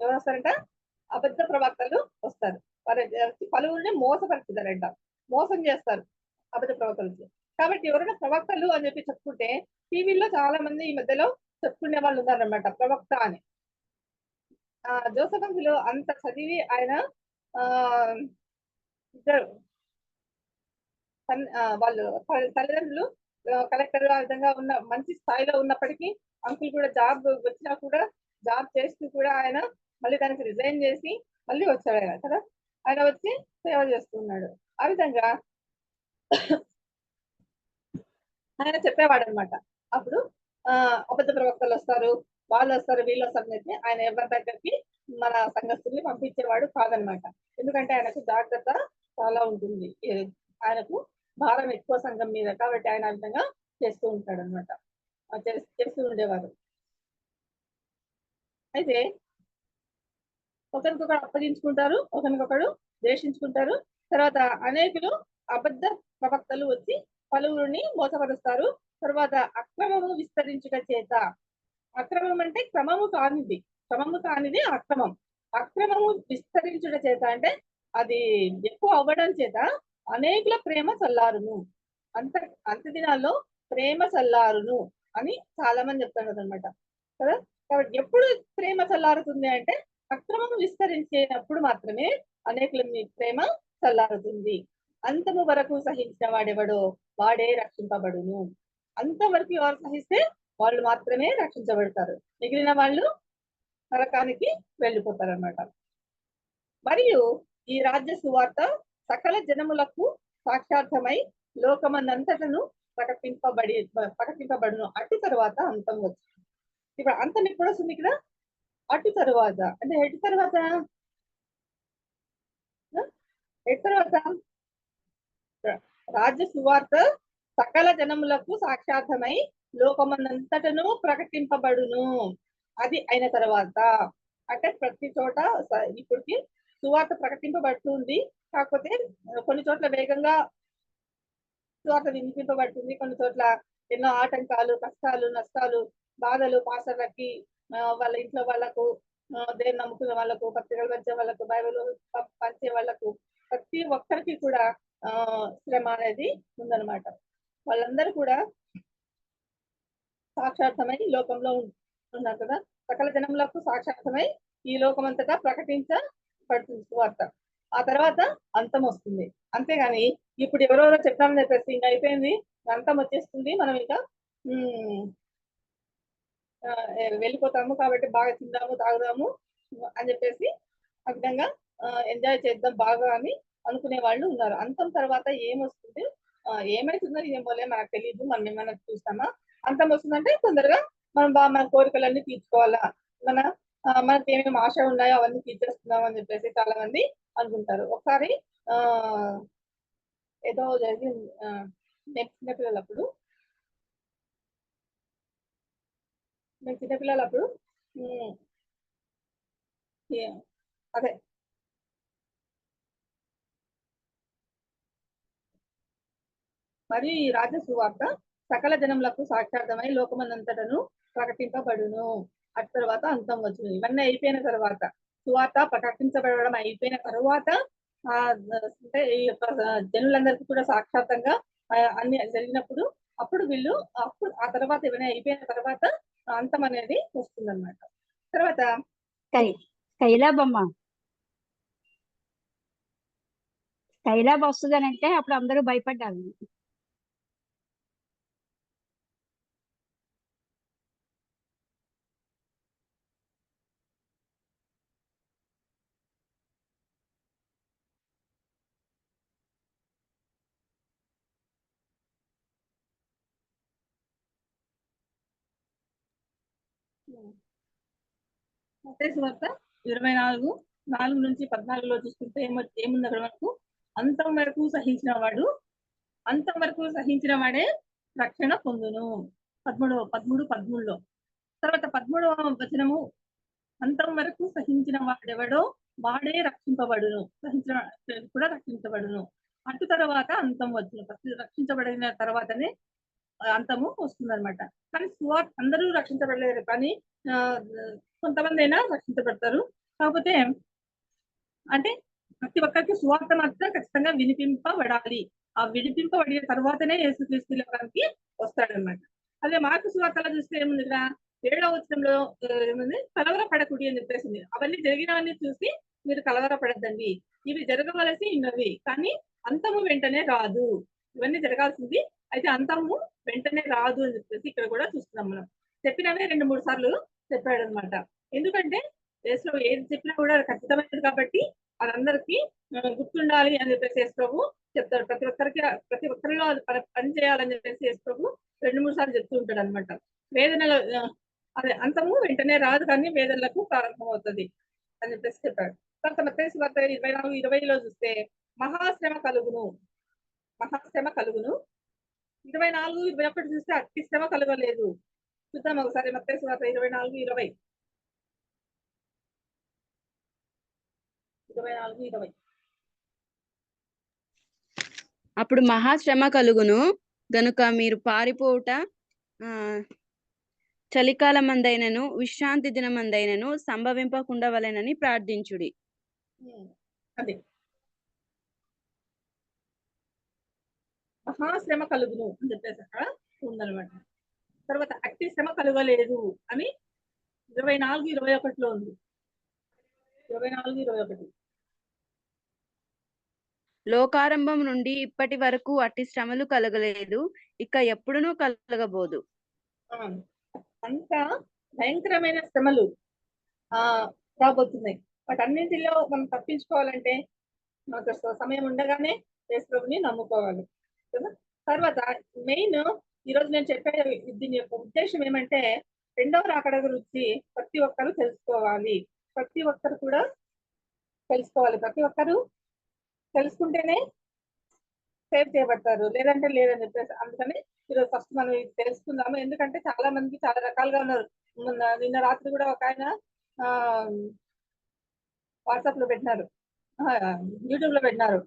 ఎవరు వస్తారంట? అబద్ధ ప్రవక్తలు వస్తారు, పలువురిని మోసపరచుతారంట, మోసం చేస్తారు అబద్ధ ప్రవక్తలు. కాబట్టి ఎవరైనా ప్రవక్తలు అని చెప్పి చెప్పుకుంటే టీవీలో చాలా మంది ఈ మధ్యలో చెప్పుకునే వాళ్ళు ఉన్నారనమాట, ప్రవక్త అని. జోసెఫ్ అంకుల్ అంత చదివి ఆయన వాళ్ళు తల్లిదండ్రులు కలెక్టర్ ఆ విధంగా ఉన్న మంచి స్థాయిలో ఉన్నప్పటికీ అంకుల్ కూడా జాబ్ వచ్చినా కూడా జాబ్ చేస్తూ కూడా ఆయన మళ్ళీ దానికి రిజైన్ చేసి మళ్ళీ వచ్చాడు ఆయన కదా. ఆయన వచ్చి సేవ చేస్తున్నాడు. ఆ విధంగా ఆయన చెప్పేవాడు అనమాట. అప్పుడు అబద్ధ ప్రవక్తలు వస్తారు, వాళ్ళు వస్తారు, వీళ్ళు వస్తారు అయితే ఆయన ఎవరి దగ్గరికి మన సంఘస్థుల్ని పంపించేవాడు కాదనమాట. ఎందుకంటే ఆయనకు జాగ్రత్త చాలా ఉంటుంది, ఆయనకు భారం ఎక్కువ సంఘం మీద. కాబట్టి ఆయన ఆ విధంగా చేస్తూ ఉంటాడు అనమాట, చేస్తూ ఉండేవారు. అయితే ఒకరికొకరు అప్పగించుకుంటారు, ఒకరికొకరు ద్వేషించుకుంటారు. తర్వాత అనేకులు అబద్ధ ప్రవక్తలు వచ్చి పలువురిని మోసపరుస్తారు. తర్వాత అక్రమము విస్తరించుట చేత, అక్రమం అంటే క్రమము కానిది అక్రమం. అక్రమము విస్తరించుట చేత అంటే అది ఎక్కువ అవ్వడం చేత అనేకుల ప్రేమ చల్లారును. అంత దినాల్లో ప్రేమ చల్లారును అని చాలా మంది చెప్తారు అనమాట కదా. కాబట్టి ఎప్పుడు ప్రేమ చల్లారుతుంది అంటే అక్రమం విస్తరించేటప్పుడు మాత్రమే అనేకుల మీ ప్రేమ చల్లారుతుంది. అంతము వరకు సహించిన వాడెవడో వాడే రక్షింపబడును. అంతవరకు ఎవరు సహిస్తే వాళ్ళు మాత్రమే రక్షించబడతారు, మిగిలిన వాళ్ళు నరకానికి వెళ్ళిపోతారు అన్నమాట. మరియు ఈ రాజ్య సువార్త సకల జనములకు సాక్షార్థమై లోకమనంతటను ప్రకటింపబడును. అటు తర్వాత అంతం వచ్చింది. ఇప్పుడు అంతం ఎప్పుడు వస్తుంది ఇక్కడ? అటు తర్వాత అంటే ఎటు తర్వాత రాజ్య సువార్త సకల జనములకు సాక్షార్థమై లోకమనంతటను ప్రకటింపబడును. అది అయిన తర్వాత అంటే ప్రతి చోట ఇప్పటికి సువార్త ప్రకటింపబడుతుంది. కాకపోతే కొన్ని చోట్ల వేగంగా సువార్త వినిపింపబడుతుంది, కొన్ని చోట్ల ఎన్నో ఆటంకాలు, కష్టాలు, నష్టాలు, బాధలు పాస్టర్లకి, వాళ్ళ ఇంట్లో వాళ్ళకు, దేవుని నమ్ముకున్న వాళ్ళకు, పత్రికలు పంచే వాళ్ళకు, బైబిల్ పంచే వాళ్ళకు, ప్రతి ఒక్కరికి కూడా శ్రమ అనేది ఉందన్నమాట. వాళ్ళందరూ కూడా సాక్షార్థమై లోకంలో ఉన్నారు కదా. సకల జనములకు సాక్షార్థమై ఈ లోకమంతటా ప్రకటించబడుతుంది సువార్త. ఆ తర్వాత అంతం వస్తుంది. అంతేగాని ఇప్పుడు ఎవరెవరో చెప్తామని చెప్పేసి ఇంకా అయిపోయింది, అంతం వచ్చేస్తుంది, మనం ఇంకా వెళ్ళిపోతాము కాబట్టి బాగా తిందాము తాగుదాము అని చెప్పేసి ఆ విధంగా ఎంజాయ్ చేద్దాం బాగా అని అనుకునే వాళ్ళు ఉన్నారు. అంతం తర్వాత ఏమొస్తుంది, ఏమైతుందో ఏమోలే మనకు తెలియదు, మనం ఏమైనా చూస్తామా. అంతం వస్తుందంటే తొందరగా మనం బాగా మన కోరికలన్నీ తీర్చుకోవాలా, మనకి ఏమేమి ఆశ ఉన్నాయో అవన్నీ తీర్చేస్తున్నాం అని చెప్పేసి చాలా మంది అనుకుంటారు. ఒకసారి ఏదో జరిగింది, చిన్నపిల్లలప్పుడు అదే మరియు ఈ రాజ్య సువార్త సకల జనములకు సాక్షార్థమై లోకమనంతటను ప్రకటింపబడును. అటు తర్వాత అంతం వచ్చును. ఇవన్నీ అయిపోయిన తర్వాత, సువార్త ప్రకటించబడడం అయిపోయిన తర్వాత అంటే ఈ యొక్క జనులందరికీ కూడా సాక్షాత్తంగా అన్ని జరిగినప్పుడు అప్పుడు వీళ్ళు ఆ తర్వాత ఇవన్నీ అయిపోయిన తర్వాత అంతం అనేది వస్తుందన్నమాట. తర్వాత స్కైలాబ్ వస్తుందనంటే అప్పుడు అందరూ భయపడ్డారు. సువార్త 24:4 నుంచి 14లో చూసుకుంటే ఏముంది అక్కడ మనకు? అంతం వరకు సహించిన వాడే రక్షణ పొందును. 13లో తర్వాత 13వ వచనము, అంతం వరకు సహించిన వాడెవడో వాడే రక్షింపబడును, కూడా రక్షించబడును. అటు తర్వాత అంతం వచ్చును. రక్షించబడిన తర్వాతనే అంతము వస్తుందన్నమాట. కానీ సువార్త అందరూ రక్షించబడలేరు, కానీ కొంతమంది అయినా రక్షించబడతారు. కాకపోతే అంటే ప్రతి ఒక్కరికి సువార్త మాత్రం ఖచ్చితంగా వినిపింపబడాలి. ఆ వినిపింపబడిన తర్వాతనే యేసుక్రీస్తు లోకానికి వస్తాడనమాట. అదే మార్కు సువార్తలో చూస్తే ఏముంది కదా, 7వ వచనంలో ఏముంది, కలవరపడకుడి అని చెప్పేసింది. అవన్నీ జరిగినవన్నీ చూసి మీరు కలవరపడద్దండి, ఇవి జరగవలసి ఉన్నవి కానీ అంతము వెంటనే రాదు. ఇవన్నీ జరగాల్సింది, అయితే అంతము వెంటనే రాదు అని చెప్పేసి ఇక్కడ కూడా చూస్తున్నాం. మనం చెప్పినవే 2-3 సార్లు చెప్పాడు అనమాట. ఎందుకంటే యేసు ఏది చెప్పినా కూడా ఖచ్చితమైనది కాబట్టి అదందరికీ గుర్తుండాలి అని చెప్పేసి యేసు ప్రభు చెప్తారు. ప్రతి ఒక్కరిలో అది పని చేయాలని చెప్పేసి యేసు ప్రభు 2-3 సార్లు చెప్తూ ఉంటాడు అనమాట. వేదనలు అదే అంతము వెంటనే రాదు కానీ వేదనలకు ప్రారంభమవుతుంది అని చెప్పేసి చెప్పాడు. తర్వాత మత్తయి సువార్త 24:20లో చూస్తే మహాశ్రమ కలుగును. 24:21 చూస్తే అతి శ్రమ కలగలేదు. చూద్దాం ఒకసారి మత్తయి సువార్త 24:20. అప్పుడు మహాశ్రమ కలుగును గనుక మీరు పారిపోవుట చలికాలమందైనను విశ్రాంతి దినమందైనను సంభవింపకుండా వలెనని ప్రార్థించుడి. అదే మహాశ్రమ కలుగును అని చెప్పేసి అక్కడ ఉందన్నమాట. తర్వాత అట్టి శ్రమ కలగలేదు అని 24, 21 ఉంది. 24, 21. లోకారంభం నుండి ఇప్పటి వరకు అట్టి శ్రమలు కలగలేదు, ఇక ఎప్పుడునూ కలగబోదు. అంత భయంకరమైన శ్రమలు రాబోతున్నాయి. వాటన్నింటిలో మనం తప్పించుకోవాలంటే మనకు సమయం ఉండగానే యేసు ప్రభుని నమ్ముకోవాలి కదా. తర్వాత మెయిన్ ఈరోజు నేను చెప్పే దీని యొక్క ఉద్దేశం ఏమంటే, రెండవ రాకడ గురించి ప్రతి ఒక్కరు తెలుసుకోవాలి. ప్రతి ఒక్కరు కూడా తెలుసుకోవాలి. ప్రతి ఒక్కరు తెలుసుకుంటేనే సేవ్ చేయబడతారు, లేదంటే లేదని చెప్పేసి. అందుకని ఈరోజు ఫస్ట్ మనం ఇది తెలుసుకుందాము. ఎందుకంటే చాలా మందికి చాలా రకాలుగా ఉన్నారు. నిన్న రాత్రి కూడా ఒక ఆయన వాట్సాప్ లో పెట్టినారు, యూట్యూబ్ లో పెట్టినారు,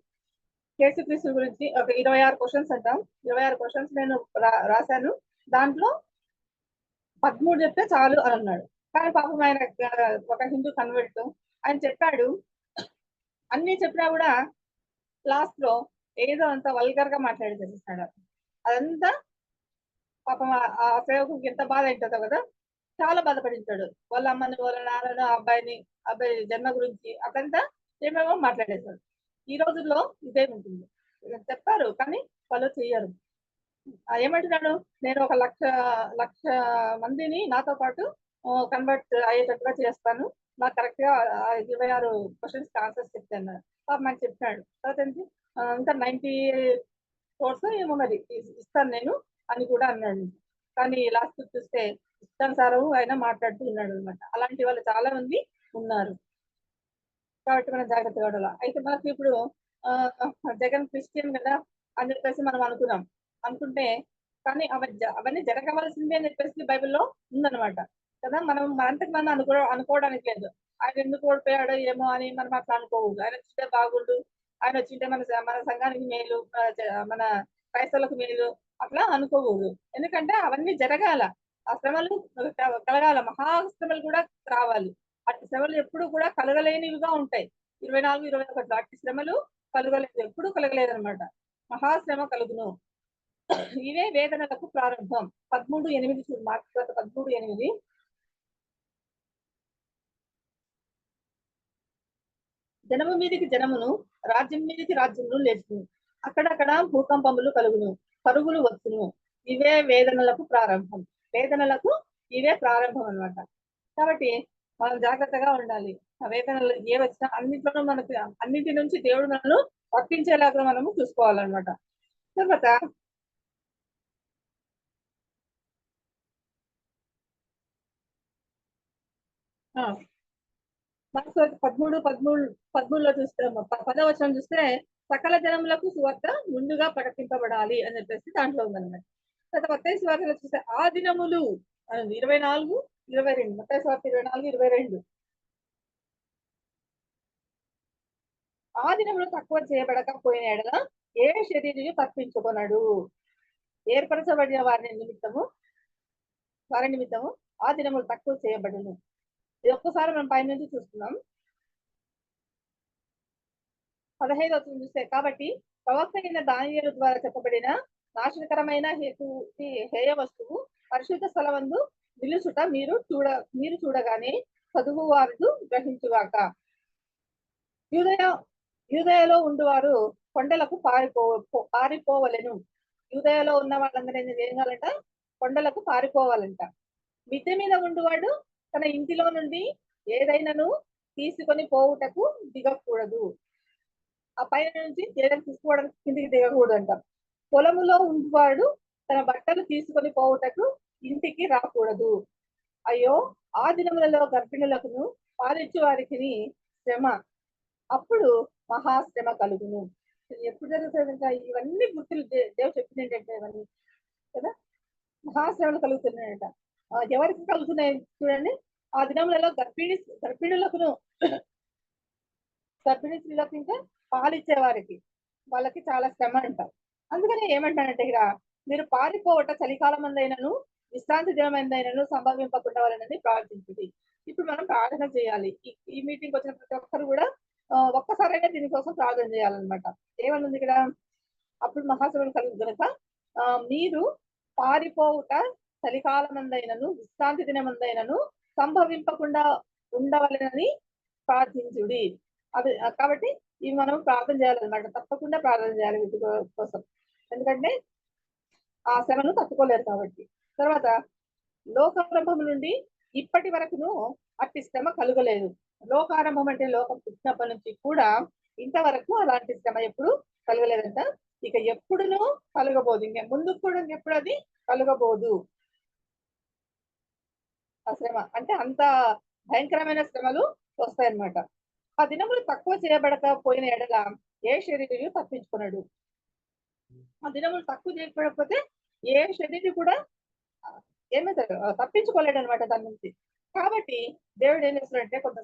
యేసుక్రీస్తు గురించి ఒక 26 క్వశ్చన్స్ అంటాం. 26 క్వశ్చన్స్ నేను రాశాను. దాంట్లో 13 చెప్తే చాలు అని అన్నాడు. కానీ పాపం ఆయన ఒక హిందూ కన్వర్ట్, ఆయన చెప్పాడు. అన్ని చెప్పినా కూడా లాస్ట్ లో ఏదో అంత వల్గర్ గా మాట్లాడి చేసేస్తాడు. అదంతా పాపం ఆ సేవకుకి ఎంత బాధ అవుతుందో కదా. చాలా బాధపడించాడు. వాళ్ళ అమ్మని, వాళ్ళ నాన్నను, అబ్బాయి జన్మ గురించి అదంతా ఏమేమో మాట్లాడేశాడు. ఈ రోజుల్లో ఇదే ఉంటుంది. చెప్తారు కానీ వాళ్ళు చెయ్యరు. ఏమంటున్నాడు, నేను 1,00,000 మందిని నాతో పాటు కన్వర్ట్ అయ్యేటట్టుగా చేస్తాను, నాకు కరెక్ట్ గా 26 క్వశ్చన్స్ ఆన్సర్స్ చెప్తాను అని చెప్పాడు. తర్వాత ఇంకా 90 కోర్స్ ఏమో మరి ఇస్తాను నేను అని కూడా అన్నాడు. కానీ లాస్ట్ చూస్తే ఇష్టానుసారం ఆయన మాట్లాడుతూ ఉన్నాడు అనమాట. అలాంటి వాళ్ళు చాలా మంది ఉన్నారు. కాబట్టి మనం జాగ్రత్తగా ఉండాలి. అయితే మనకి ఇప్పుడు జగన్ క్రిస్టియన్ కదా అని చెప్పేసి మనం అనుకుంటే కానీ అవన్నీ జరగవలసిందే అని చెప్పేసి బైబిల్లో ఉందన్నమాట కదా. మనం మనంతకు మనం అనుకోవడానికి లేదు. ఆయన ఎందుకు ఓడిపోయాడో ఏమో అని మనం అట్లా అనుకోకూడదు. ఆయన వచ్చింటే బాగుండు, ఆయన వచ్చింటే మన సంఘానికి మేలు, మన క్రైస్తవులకు మేలు అట్లా అనుకోకూడదు. ఎందుకంటే అవన్నీ జరగాల, ఆ శ్రమలు కలగాల, మహాశ్రమలు కూడా రావాలి. అట్టి శ్రమలు ఎప్పుడు కూడా కలగలేనివిగా ఉంటాయి. 24, 21 అట్టి శ్రమలు కలగలేదు, ఎప్పుడు కలగలేదు అనమాట. మహాశ్రమ కలుగును, ఇవే వేదనలకు ప్రారంభం. 13:8 చూడు, మార్క్స్ 13:8. జనము మీదికి జనమును, రాజ్యం మీదికి రాజ్యమును లేచును, అక్కడక్కడ భూకంపములు కలుగును, పరుగులు వచ్చును, ఇవే వేదనలకు ప్రారంభం. వేదనలకు ఇవే ప్రారంభం అన్నమాట. కాబట్టి మనం జాగ్రత్తగా ఉండాలి. ఆ వేదనలు ఏ వచ్చినా అన్నింటిలోనూ మనకి అన్నింటి నుంచి దేవుడు మనల్ని రక్షించేలాగా మనము చూసుకోవాలన్నమాట. తర్వాత మనకు 13:13లో చూస్తే 10వ వచనం చూస్తే సకల జనములకు సువార్త ముందుగా ప్రకటింపబడాలి అని చెప్పేసి దాంట్లో ఉందన్నమాట. తర్వాత మత్తయి సువార్తలో చూస్తే ఆ దినములు అని 24:22. మత్తయి సువార్త 24:22. ఆ దినములు తక్కువ చేయబడకపోయిన ఎడల ఏ శరీరుని తప్పించుకొనడు. ఏర్పరచబడిన వారి నిమిత్తము ఆ దినములు తక్కువ చేయబడును. ఇది ఒక్కసారి మనం పై నుంచి చూస్తున్నాం. 15వ వచనం చూస్తే కాబట్టి ప్రవక్త అయిన దానియేలు ద్వారా చెప్పబడిన నాశనకరమైన హేయ వస్తువు పరిశుద్ధ స్థలమందు నిలుచుట మీరు చూడగానే చదువు వారు గ్రహించుగాక. యూదయలో ఉండువారు కొండలకు పారిపోవలెను. యూదయలో ఉన్న వాళ్ళందరూ ఏం చేయాలంట, కొండలకు పారిపోవాలంట. మిద్దె మీద ఉండువాడు తన ఇంటిలో నుండి ఏదైనాను తీసుకొని పోవుటకు దిగకూడదు. ఆ పైన నుంచి ఏదైనా తీసుకోవడానికి కిందికి దిగకూడదు అంట. పొలములో ఉండువాడు తన బట్టలు తీసుకొని పోవుటకు ఇంటికి రాకూడదు. అయ్యో ఆ దినములలో గర్భిణులకును పాలిచ్చు వారికి శ్రమ, అప్పుడు మహాశ్రమ కలుగును. ఎప్పుడు జరుగుతుంది? ఇవన్నీ గుర్తులు దేవుడు చెప్పింది ఏంటంటే ఇవన్నీ కదా, మహాశ్రమలు కలుగుతున్నాయట. ఎవరికి కలుగుతున్నాయి చూడండి. ఆ దినములలో గర్భిణీ స్త్రీలకు ఇంకా పాలిచ్చే వారికి వాళ్ళకి చాలా శ్రమ అంట. అందుకని ఏమంటానంటే ఇక్కడ మీరు పారిపోవట చలికాలం అందైనను విశ్రాంతి దినం ఎందైనను సంభవింపకుండా వాళ్ళని ప్రార్థించింది. ఇప్పుడు మనం ప్రార్థన చేయాలి. ఈ మీటింగ్ వచ్చిన ప్రతి ఒక్కరు కూడా ఒక్కసారైనా దీనికోసం ప్రార్థన చేయాలన్నమాట. ఏమన్నది ఇక్కడ, అప్పుడు మహాశ్రమలు కలుగు కనుక మీరు పారిపోవుట చలికాలం అందైనను విశ్రాంతి దినం అందైనను సంభవింపకుండా ఉండవలెనని ప్రార్థించుడి. అది కాబట్టి ఇవి మనం ప్రార్థన చేయాలన్నమాట. తప్పకుండా ప్రార్థన చేయాలి వీటి కోసం. ఎందుకంటే ఆ శ్రమను తట్టుకోలేరు కాబట్టి. తర్వాత లోకారంభం నుండి ఇప్పటి వరకును అట్టి శ్రమ కలుగలేదు. లోకారంభం అంటే లోకం పుట్టినప్పటి నుంచి కూడా ఇంతవరకు అలాంటి శ్రమ ఎప్పుడు కలగలేదంట. ఇక ఎప్పుడునూ కలగబోదు. ఇంకా ముందుకు కూడా ఎప్పుడు అది కలగబోదు. ఆ శ్రమ అంటే అంత భయంకరమైన శ్రమలు వస్తాయన్నమాట. ఆ దినములు తక్కువ చేయబడకపోయిన ఎడల ఏ శరీరుడు తప్పించుకున్నాడు. ఆ దినములు తక్కువ చేయకపోతే ఏ శరీరం కూడా ఏమవుతాడు తప్పించుకోలేడు అనమాట దాని నుంచి. కాబట్టి దేవుడు ఏం చేస్తున్నాడంటే కొంత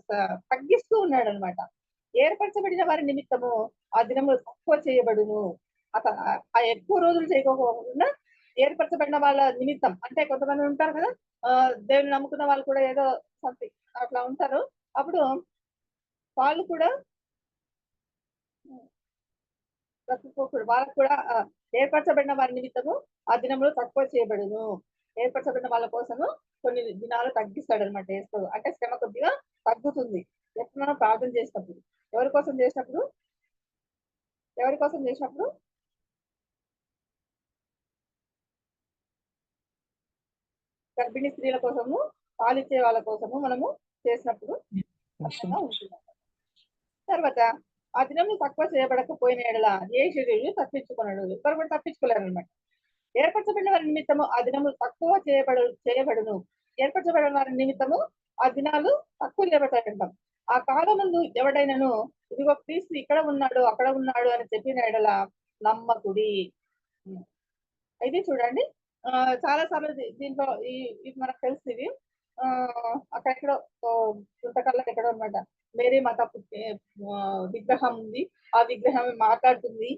తగ్గిస్తూ ఉన్నాడు అనమాట. ఏర్పరచబడిన వారి నిమిత్తము ఆ దినములు తక్కువ చేయబడును. ఆ ఎక్కువ రోజులు చేయకోకుండా ఏర్పరచబడిన వాళ్ళ నిమిత్తం అంటే కొంతమంది ఉంటారు కదా, దేవుని నమ్ముకున్న వాళ్ళు కూడా ఏదో సంథింగ్ అట్లా ఉంటారు. అప్పుడు వాళ్ళు కూడా వాళ్ళకు కూడా ఏర్పరచబడిన వారి నిమిత్తము ఆ దినములు తక్కువ చేయబడును. ఏర్పరచబడిన వాళ్ళ కోసము కొన్ని దినాలు తగ్గిస్తాడు అనమాట యేసు. అంటే శ్రమ కొద్దిగా తగ్గుతుంది ఎప్పుడు మనం ప్రార్థన చేసినప్పుడు. ఎవరి కోసం చేసినప్పుడు గర్భిణీ స్త్రీల కోసము, పాలిచ్చే వాళ్ళ కోసము మనము చేసినప్పుడు ఉంటుంది. తర్వాత ఆ దినము తక్కువ చేయబడకపోయిన ఎడల ఏ శరీరుడు తప్పించుకున్నాడు. ఎవరు కూడా తప్పించుకోలేరు అనమాట. ఏర్పరచబడిన వారి నిమిత్తము ఆ దినములు తక్కువ చేయబడును. ఏర్పరచబడిన వారి నిమిత్తము ఆ దినాలు తక్కువ చేయబడతాయంటాం. ఆ కాలమందు ఎవడైనాను ఇదిగో క్రీస్తు ఇక్కడ ఉన్నాడు అక్కడ ఉన్నాడు అని చెప్పిన ఎడల నమ్మకుడి. ఇది చూడండి, చాలా సార్లు దీంట్లో ఇది మనకు తెలుస్తుంది. అక్కడెక్కడో పుస్తకాల్లో ఎక్కడో అనమాట మేరీ మాత విగ్రహం ఉంది, ఆ విగ్రహం మాట్లాడుతుంది,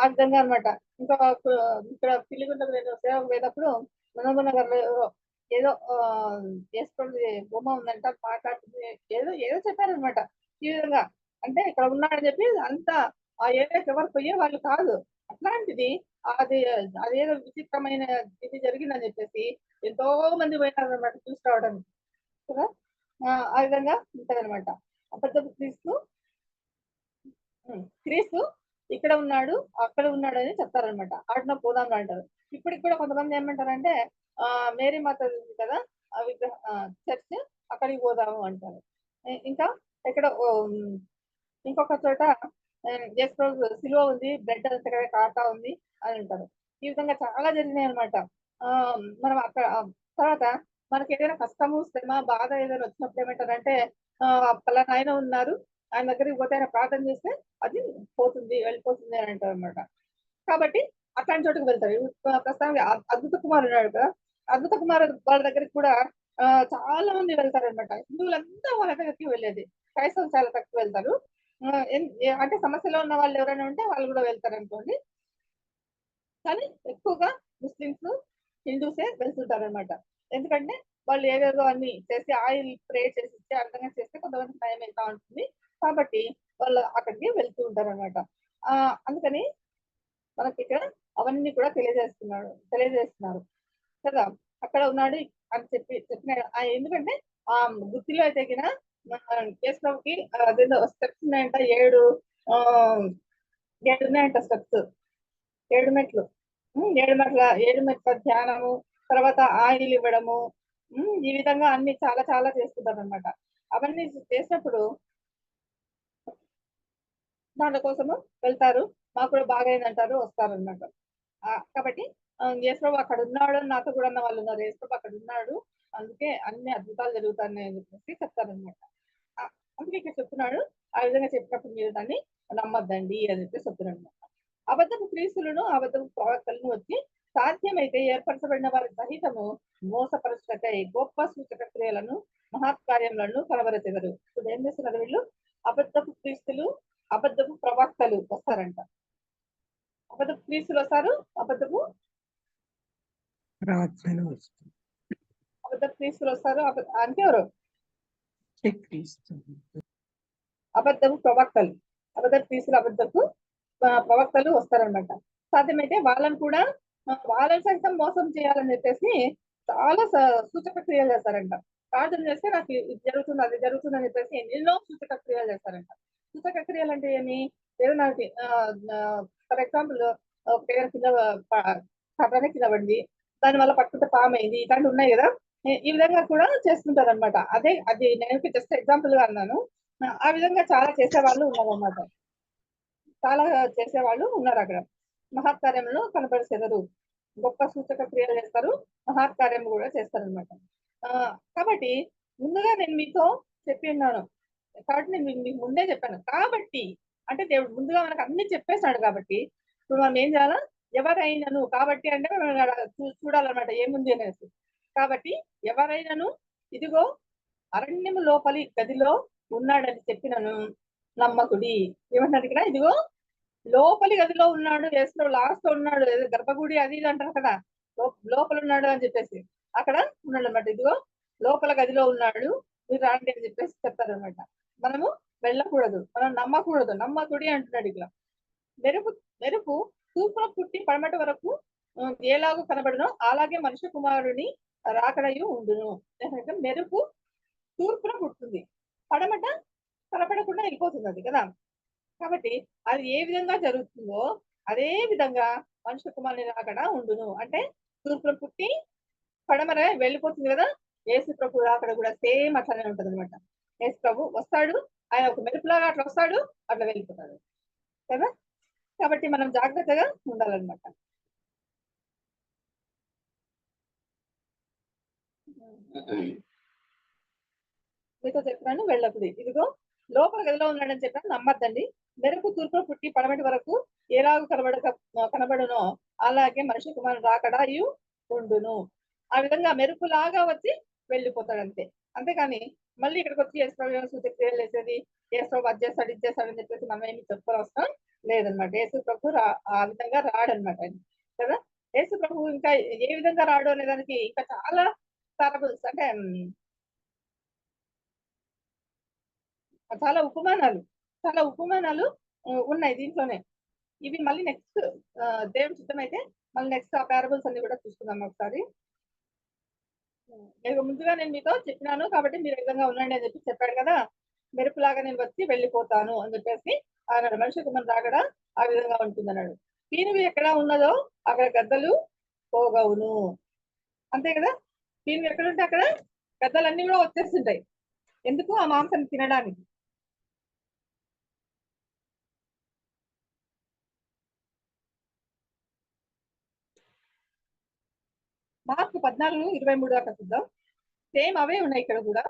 ఆ విధంగా అనమాట. ఇంకా ఇక్కడ పిల్లిగుండ సేవకు పోయినప్పుడు మనోహర్ ఏదో వేసుకోండి బొమ్మ ఉందంట మాట్లాడుతుంది, ఏదో ఏదో చెప్పారనమాట. ఈ విధంగా అంటే ఇక్కడ ఉన్నాడని చెప్పి అంతా ఆ ఏరియాకి ఎవరు పోయే వాళ్ళు కాదు. అట్లాంటిది అదేదో విచిత్రమైన ఇది జరిగిందని చెప్పేసి ఎంతో మంది పోయినారు అనమాట చూసి రావడానికి కదా. ఆ విధంగా ఉంటదనమాట. అబద్ధపు క్రీస్తు ఇక్కడ ఉన్నాడు అక్కడ ఉన్నాడు అని చెప్తారనమాట. ఆడిన పోదాం అంటారు. ఇప్పటికి కూడా కొంతమంది ఏమంటారంటే మేరీ మాత ఉంది కదా ఆ విగ్రహం చర్చ్, అక్కడికి పోదాము అంటారు. ఇంకా ఎక్కడ ఇంకొక చోట సిలువ ఉంది, బ్లడ్ అంతా కారుతా ఉంది అని అంటారు. ఈ విధంగా చాలా జరిగినాయి అనమాట. మనం అక్కడ తర్వాత మనకి ఏదైనా కష్టము శ్రమ బాధ ఏదైనా వచ్చినప్పుడు ఏమంటారంటే పలానా ఆయన ఉన్నారు, ఆయన దగ్గరికి పోతే ఆయన ప్రార్థన చేస్తే అది పోతుంది వెళ్ళిపోతుంది అని అంటారు అనమాట. కాబట్టి అట్లాంటి చోటుకు వెళ్తారు. ప్రస్తుతానికి అద్భుత కుమార్ ఉన్నాడు కదా, అద్భుత కుమార్ వాళ్ళ దగ్గరికి కూడా చాలా మంది వెళ్తారనమాట. హిందువులంతా వాళ్ళ దగ్గరికి వెళ్ళేది, క్రైస్తవులు చాలా తక్కువ వెళ్తారు. అంటే సమస్యలో ఉన్న వాళ్ళు ఎవరైనా ఉంటే వాళ్ళు కూడా వెళ్తారు అనుకోండి. కానీ ఎక్కువగా ముస్లిమ్స్ హిందూసే వెళ్తుంటారు అనమాట. ఎందుకంటే వాళ్ళు ఏదేదో అన్ని చేసి ఆయిల్ స్ప్రే చేసి ఇచ్చే అర్థంగా చేస్తే కొంతమంది భయం అవుతా ఉంటుంది. కాబట్టి వాళ్ళు అక్కడికి వెళ్తూ ఉంటారు అనమాట. అందుకని మనకి ఇక్కడ అవన్నీ కూడా తెలియజేస్తున్నారు కదా. అక్కడ ఉన్నాడు అని చెప్పిన ఎందుకంటే ఆ గుత్తిలో అయితే కేశవకి అదేదో స్టెప్స్ ఉన్నాయంట, 7 ఉన్నాయంట స్టెప్స్, 7 మెట్లు. 7 మెట్ల ధ్యానము, తర్వాత ఆయిల్ ఇవ్వడము, ఈ విధంగా అన్ని చాలా చాలా చేస్తుంటారు అనమాట. అవన్నీ చేసినప్పుడు దాని కోసము వెళ్తారు. మాకు కూడా బాగా అయిందంటారు, వస్తారనమాట. కాబట్టి యేసుప్రభు అక్కడ ఉన్నాడు అని నాతో కూడా అన్న వాళ్ళు ఉన్నారు. యేసుప్రభు అక్కడ ఉన్నాడు, అందుకే అన్ని అద్భుతాలు జరుగుతాయని చెప్పేసి చెప్తారనమాట. అందుకే ఇక్కడ చెప్తున్నాడు, ఆ విధంగా చెప్పినప్పుడు మీరు దాన్ని నమ్మద్దండి అని చెప్పి చెప్తున్నాడు అనమాట. అబద్ధపు క్రీస్తులను అబద్ధపు ప్రవక్తలను వచ్చి సాధ్యమైతే ఏర్పరచబడిన వారి సహితము మోసపరచుటకై గొప్ప సూచక క్రియలను మహత్కార్యములను కనబరచెదరు. ఇప్పుడు ఏం చేస్తున్నారు వీళ్ళు? అబద్ధపు క్రీస్తులు అబద్ధపు ప్రవక్తలు వస్తారంట. అబద్ధపు క్రీస్తులు వస్తారు, అబద్ధపు క్రీస్తులు వస్తారు. అంటే ఎవరు? అబద్ధపు ప్రవక్తలు, అబద్ధపు క్రీస్తులు అబద్ధపు ప్రవక్తలు వస్తారనమాట. సాధ్యమైతే వాళ్ళని సైతం మోసం చేయాలని చెప్పేసి చాలా సూచక క్రియలు చేస్తారంట. ప్రార్థన చేస్తే నాకు ఇది జరుగుతుంది అది జరుగుతుంది అని చెప్పేసి ఎన్నో సూచక క్రియలు చేస్తారంట. సూచక క్రియలు అంటే ఏమి? ఏదైనా ఫర్ ఎగ్జాంపుల్ పేరు కింద కర్రనే కింద పడింది, దాని వల్ల పట్టుకుంటే పాము అయింది, ఇట్లాంటివి ఉన్నాయి కదా. ఈ విధంగా కూడా చేస్తుంటారు అనమాట. అది నేను జస్ట్ ఎగ్జాంపుల్ గా అన్నాను. ఆ విధంగా చాలా చేసేవాళ్ళు ఉన్నారు అన్నమాట. చాలా చేసేవాళ్ళు ఉన్నారు అక్కడ. మహత్కార్యంలో కనపరిచేదారు, గొప్ప సూచక క్రియలు చేస్తారు, మహత్కార్యం కూడా చేస్తారు అనమాట. కాబట్టి ముందుగా నేను మీతో చెప్పి ఉన్నాను, కాబట్టి నేను మీకు ముందే చెప్పాను. కాబట్టి అంటే దేవుడు ముందుగా మనకు అన్ని చెప్పేశాడు. కాబట్టి ఇప్పుడు మనం ఏం చేయాలా? ఎవరైనాను, కాబట్టి అంటే మనం చూడాలన్నమాట ఏముంది అనేసి. కాబట్టి ఎవరైనాను ఇదిగో అరణ్యము లోపలి గదిలో ఉన్నాడని చెప్పినను నమ్మకుడి. ఏమంటారు ఇక్కడ? ఇదిగో లోపలి గదిలో ఉన్నాడు, యేసు లాస్ట్ లో ఉన్నాడు, ఏదో గర్భగుడి అది ఇది అంటారు కదా, లోపల ఉన్నాడు అని చెప్పేసి అక్కడ ఉన్నాడు అనమాట. ఇదిగో లోపల గదిలో ఉన్నాడు, మీరు రాండి అని చెప్పేసి చెప్తారు అనమాట. మనము వెళ్ళకూడదు, మనం నమ్మకూడదు, నమ్మకుడి అంటున్నాడు ఇక్కడ. మెరుపు తూర్పున పుట్టి పడమటి వరకు ఎలాగో కనబడునో అలాగే మనుష్య కుమారుని రాకడయు ఉండును. మెరుపు తూర్పున పుడుతుంది, పడమట కనపడకుండా వెళ్ళిపోతుంది అది కదా. కాబట్టి అది ఏ విధంగా జరుగుతుందో అదే విధంగా మనుష్య కుమారుని రాకడ ఉండును. అంటే తూర్పున పుట్టి పడమర వెళ్ళిపోతుంది కదా, యేసు ప్రభు రాకడ కూడా సేమ్ అట్లానే ఉంటది అనమాట. యేసు ప్రభు వస్తాడు, ఆయన ఒక మెరుపులాగా అట్లా వస్తాడు, అట్లా వెళ్ళిపోతాడు కదా. కాబట్టి మనం జాగ్రత్తగా ఉండాలన్నమాట. మీతో చెప్పాను వెళ్ళకుడి, ఇదిగో లోపల గదిలో ఉన్నాడని చెప్పాను నమ్మద్దండి. మెరుపు తూర్పు పుట్టి పడమటి వరకు ఎలాగో కనబడునో అలాగే మనిషి కుమారుడు రాకడాయు ఉండును. ఆ విధంగా మెరుపులాగా వచ్చి వెళ్ళిపోతాడు అంతే. అంతేకాని మళ్ళీ ఇక్కడికి వచ్చి యేసు సూచక క్రియలు వేసేది, యేసు అది చేస్తాడు ఇది చేస్తాడు అని చెప్పేసి మనం ఏమి చెప్పుకోవడం అవసరం లేదనమాట. యేసు ప్రభు ఆ విధంగా రాడనమాట ఆయన కదా. యేసు ప్రభు ఇంకా ఏ విధంగా రాడు అనే దానికి ఇంకా చాలా పారబుల్స్ అంటే చాలా ఉపమానాలు ఉన్నాయి దీంట్లోనే. ఇవి మళ్ళీ నెక్స్ట్ దేవుడి చిత్తం అయితే మళ్ళీ నెక్స్ట్ ఆ పారబుల్స్ అన్ని కూడా చూసుకుందాం ఒకసారి. ముందుగా నేను మీతో చెప్పినాను కాబట్టి మీరు ఈ విధంగా ఉండండి అని చెప్పి చెప్పాడు కదా. మెరుపులాగా నేను వచ్చి వెళ్ళిపోతాను అని చెప్పేసి అన్నాడు. మనిషి కుమారుడు రాకడ ఆ విధంగా ఉంటుంది అన్నాడు. పీనుగు ఎక్కడ ఉన్నదో అక్కడ గద్దలు పోగవును. అంతే కదా, పీనుగు ఎక్కడుంటే అక్కడ గద్దలన్నీ కూడా వచ్చేస్తుంటాయి. ఎందుకు? ఆ మాంసం తినడానికి. మార్కు 14:23 దాకా చూద్దాం. సేమ్ అవే ఉన్నాయి ఇక్కడ కూడా.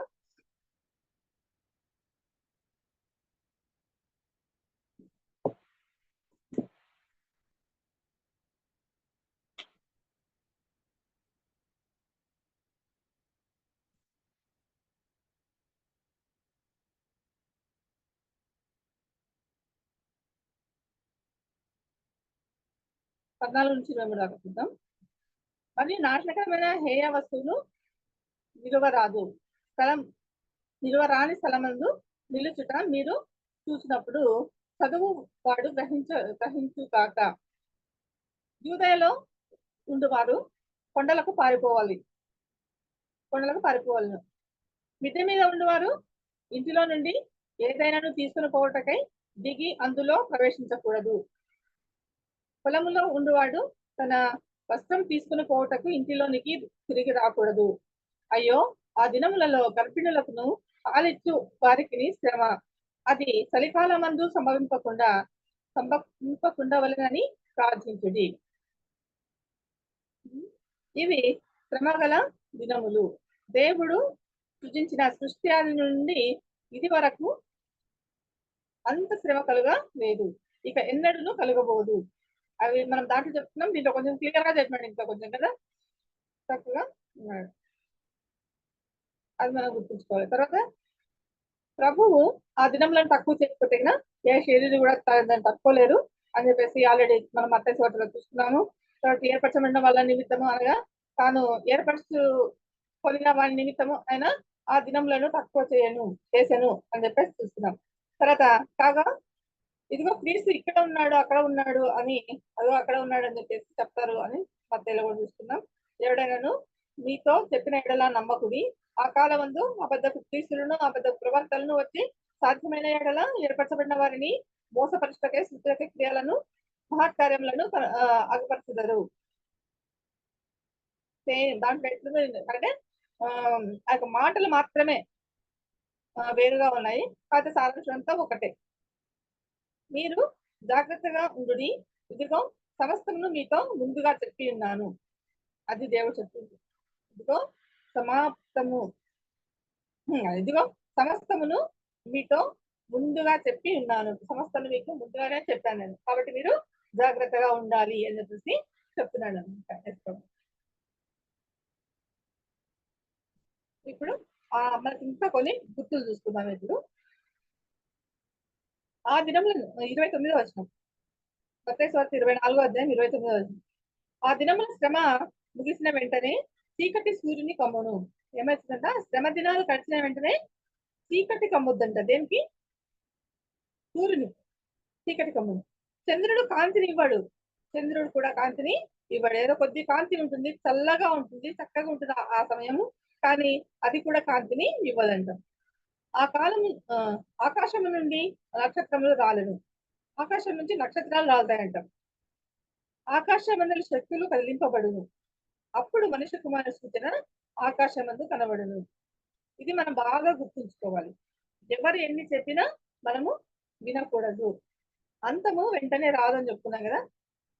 నుంచి 23 దాకా చూద్దాం. మరియు నాశనకరమైన హేయ వస్తువులు నిలువరాని స్థలమందు నిలుచుట మీరు చూసినప్పుడు చదువు వాడు గ్రహించు కాక. యూదయలో ఉండువారు కొండలకు పారిపోవాలి. మిద్దె మీద ఉండువారు ఇంటిలో నుండి ఏదైనా తీసుకుని పోవటకై దిగి అందులో ప్రవేశించకూడదు. పొలములో ఉండువాడు తన వస్త్రం తీసుకుని పోవటకు ఇంటిలోనికి తిరిగి రాకూడదు. అయ్యో, ఆ దినములలో గర్భిణులకును పాలిచ్చు వారికి శ్రమ, అది చలికాలమందు సంభవింపకుండా వలనని ప్రార్థించుడి. ఇవి శ్రమగల దినములు. దేవుడు సృజించిన సృష్టి ఆది నుండి ఇది వరకు అంత శ్రమ కలుగా లేదు, ఇక ఎన్నడూ కలగబోదు. అవి మనం దాంట్లో చెప్తున్నాం, దీంట్లో కొంచెం క్లియర్ గా చెప్పినాడు, ఇంకా కొంచెం కదా తక్కువగా ఉన్నాడు. అది మనం గుర్తుంచుకోవాలి. తర్వాత ప్రభువు ఆ దినంలను తక్కువ చేయకపోతే ఏ శరీరం కూడా దాన్ని తక్కువలేరు అని చెప్పేసి ఆల్రెడీ మనం మత్తయి వార్తలో చూస్తున్నాము. తర్వాత ఏర్పరచబడిన వాళ్ళ నిమిత్తము అనగా తాను ఏర్పరచుకొనిన వారి నిమిత్తము ఆయన ఆ దినంలను తక్కువ చేశాను అని చెప్పేసి చూస్తున్నాం. తర్వాత కాగా ఇదిగో క్రీస్తు ఇక్కడ ఉన్నాడు అక్కడ ఉన్నాడు అని, అదిగో అక్కడ ఉన్నాడు అని చెప్పేసి చెప్తారు అని మత్తయిలో కూడా చూస్తున్నాం. ఎవడైనాను మీతో చెప్పిన ఎడలా నమ్మకుడి, ఆ కాలమందు అబద్ధపు క్రీస్తులను అబద్ధపు ప్రవక్తలను వచ్చి సాధ్యమైన ఎడల ఏర్పరచబడిన వారిని మోసపరుచుటకే సూచక క్రియలను మహత్కార్యములను అగపరుచుదరు. దాంట్లో ఎట్లుంది అంటే ఆ యొక్క మాటలు మాత్రమే వేరుగా ఉన్నాయి, కాకపోతే సారాంశం అంతా ఒకటే. మీరు జాగ్రత్తగా ఉండుడి, ఇదిగో సమస్తమును మీతో ముందుగా చెప్పి ఉన్నాను. అది దేవుడు చెప్పింది. ఇదిగో సమాప్తము, ఇదిగో సమస్తమును మీతో ముందుగా చెప్పి ఉన్నాను. సమస్తము మీకు ముందుగానే చెప్పాను నేను, కాబట్టి మీరు జాగ్రత్తగా ఉండాలి అని చెప్పేసి చెప్తున్నాను అనమాట. ఇప్పుడు మనకి ఇంకా కొన్ని గుర్తులు చూసుకుందాం. ఇప్పుడు ఆ దినంలో 29వ వచనం, మత్తయి సువార్త 24వ అధ్యాయం 29వ వచనం. ఆ దినముల శ్రమ ముగిసిన వెంటనే చీకటి సూర్యుని కమ్మును. ఏమవుతుందంట? శ్రమ దినాలు గడిచిన వెంటనే చీకటి కమ్ముద్దంట. దేనికి? సూర్యుని చీకటి కమ్మును. చంద్రుడు కాంతిని ఇవ్వడు, చంద్రుడు కూడా కాంతిని ఇవ్వడు. ఏదో కొద్ది కాంతి ఉంటుంది, చల్లగా ఉంటుంది, చక్కగా ఉంటుంది ఆ సమయము, కానీ అది కూడా కాంతిని ఇవ్వదంట. ఆ కాలం ఆకాశం నుండి నక్షత్రములు రాలను, ఆకాశం నుంచి నక్షత్రాలు రాలుతాయంట. ఆకాశమందలి శక్తులు కదిలింపబడును, అప్పుడు మనుష్య కుమారుని సూచన ఆకాశమందు కనబడును. ఇది మనం బాగా గుర్తుంచుకోవాలి. ఎవరు ఎన్ని చెప్పినా మనము వినకూడదు. అంతము వెంటనే రాదని చెప్పుకున్నాం కదా,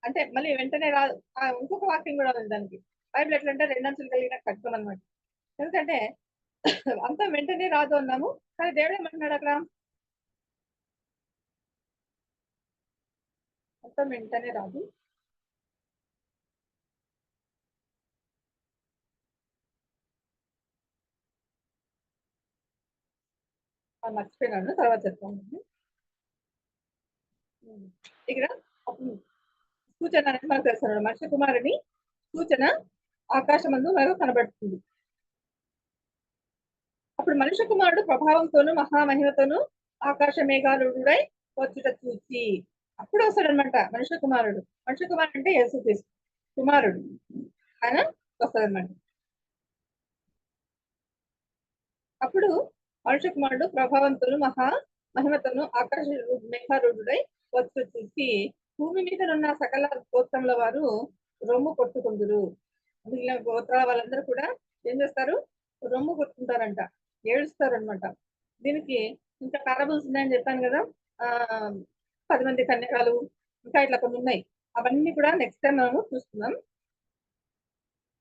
అంటే మళ్ళీ వెంటనే రాదు. ఇంకొక వాక్యం కూడా ఉంది దానికి. బైబిల్ ఎట్లంటే రెండంచులు కలిగిన ఖడ్గం అనమాట. ఎందుకంటే అంత వెంటనే రాదు అన్నాము, కానీ దేవుడు ఏమంటున్నాడు అక్కడ? అంత వెంటనే రాదు, మర్చిపోయినాను, తర్వాత చెప్తాను. ఇక్కడ సూచన అనేది మనకు తెలుస్తున్నాడు. మనుష్య కుమారుని సూచన ఆకాశమందు మనకు కనబడుతుంది. అప్పుడు మనుష్య కుమారుడు ప్రభావంతోను మహామహిమతోను ఆకాశ మేఘాలుడై వచ్చుట చూచి, అప్పుడు వస్తాడనమాట మనుష్య కుమారుడు. మనుష్య కుమారుడు అంటే యేసుక్రీస్తు కుమారుడు, ఆయన వస్తాడనమాట. అప్పుడు మనుష్య కుమారుడు ప్రభావంతోను మహిమతోను ఆకాశ మేఘాలుడై వచ్చుట చూసి భూమి మీద ఉన్న సకల గోత్రముల వారు రొమ్ము కొట్టుకుందరు. మిగిలిన గోత్రాల వాళ్ళందరూ కూడా ఏం చేస్తారు? రొమ్ము కొట్టుకుంటారంట, ఏడుస్తారనమాట. దీనికి ఇంకా పారబుల్స్ ఉన్నాయని చెప్పాను కదా, 10 మంది కన్యకాలు, ఇంకా ఇట్లా కొన్ని ఉన్నాయి. అవన్నీ కూడా నెక్స్ట్ టైం మనము చూస్తున్నాం.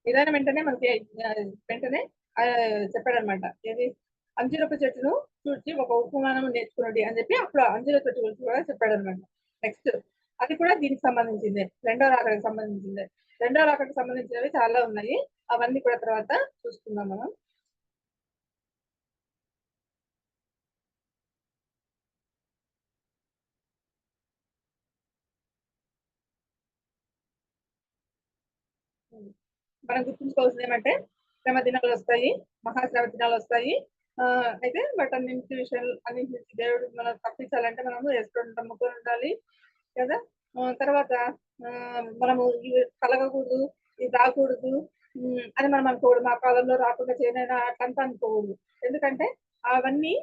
ఇదైనా వెంటనే మనకి వెంటనే చెప్పాడనమాట. ఏది? అంజూరపు చెట్టును చూసి ఒక ఉపమానం నేర్చుకున్నది అని చెప్పి అప్పుడు అంజూర చెట్టు గురించి కూడా చెప్పాడనమాట. నెక్స్ట్ అది కూడా దీనికి సంబంధించిందే, రెండో రాకడికి సంబంధించిందే. రెండో రాకడికి సంబంధించినవి చాలా ఉన్నాయి, అవన్నీ కూడా తర్వాత చూసుకుందాం మనం. మనం గుర్తుంచుకోవాల్సింది ఏమంటే శ్రమ దినాలు వస్తాయి, మహాశ్రమ దినాలు వస్తాయి. అయితే బట్ అన్నింటి విషయాలు అన్నింటి నుంచి దేవుడు మనం తప్పించాలంటే మనము వేసుకొని నమ్ముకొని ఉండాలి కదా. తర్వాత మనము ఇవి కలగకూడదు, ఇది రాకూడదు అని మనం అనుకోకూడదు. మా కాలంలో రాకుండా చేయనైనా అట్లంతా అనుకోకూడదు. ఎందుకంటే అవన్నీ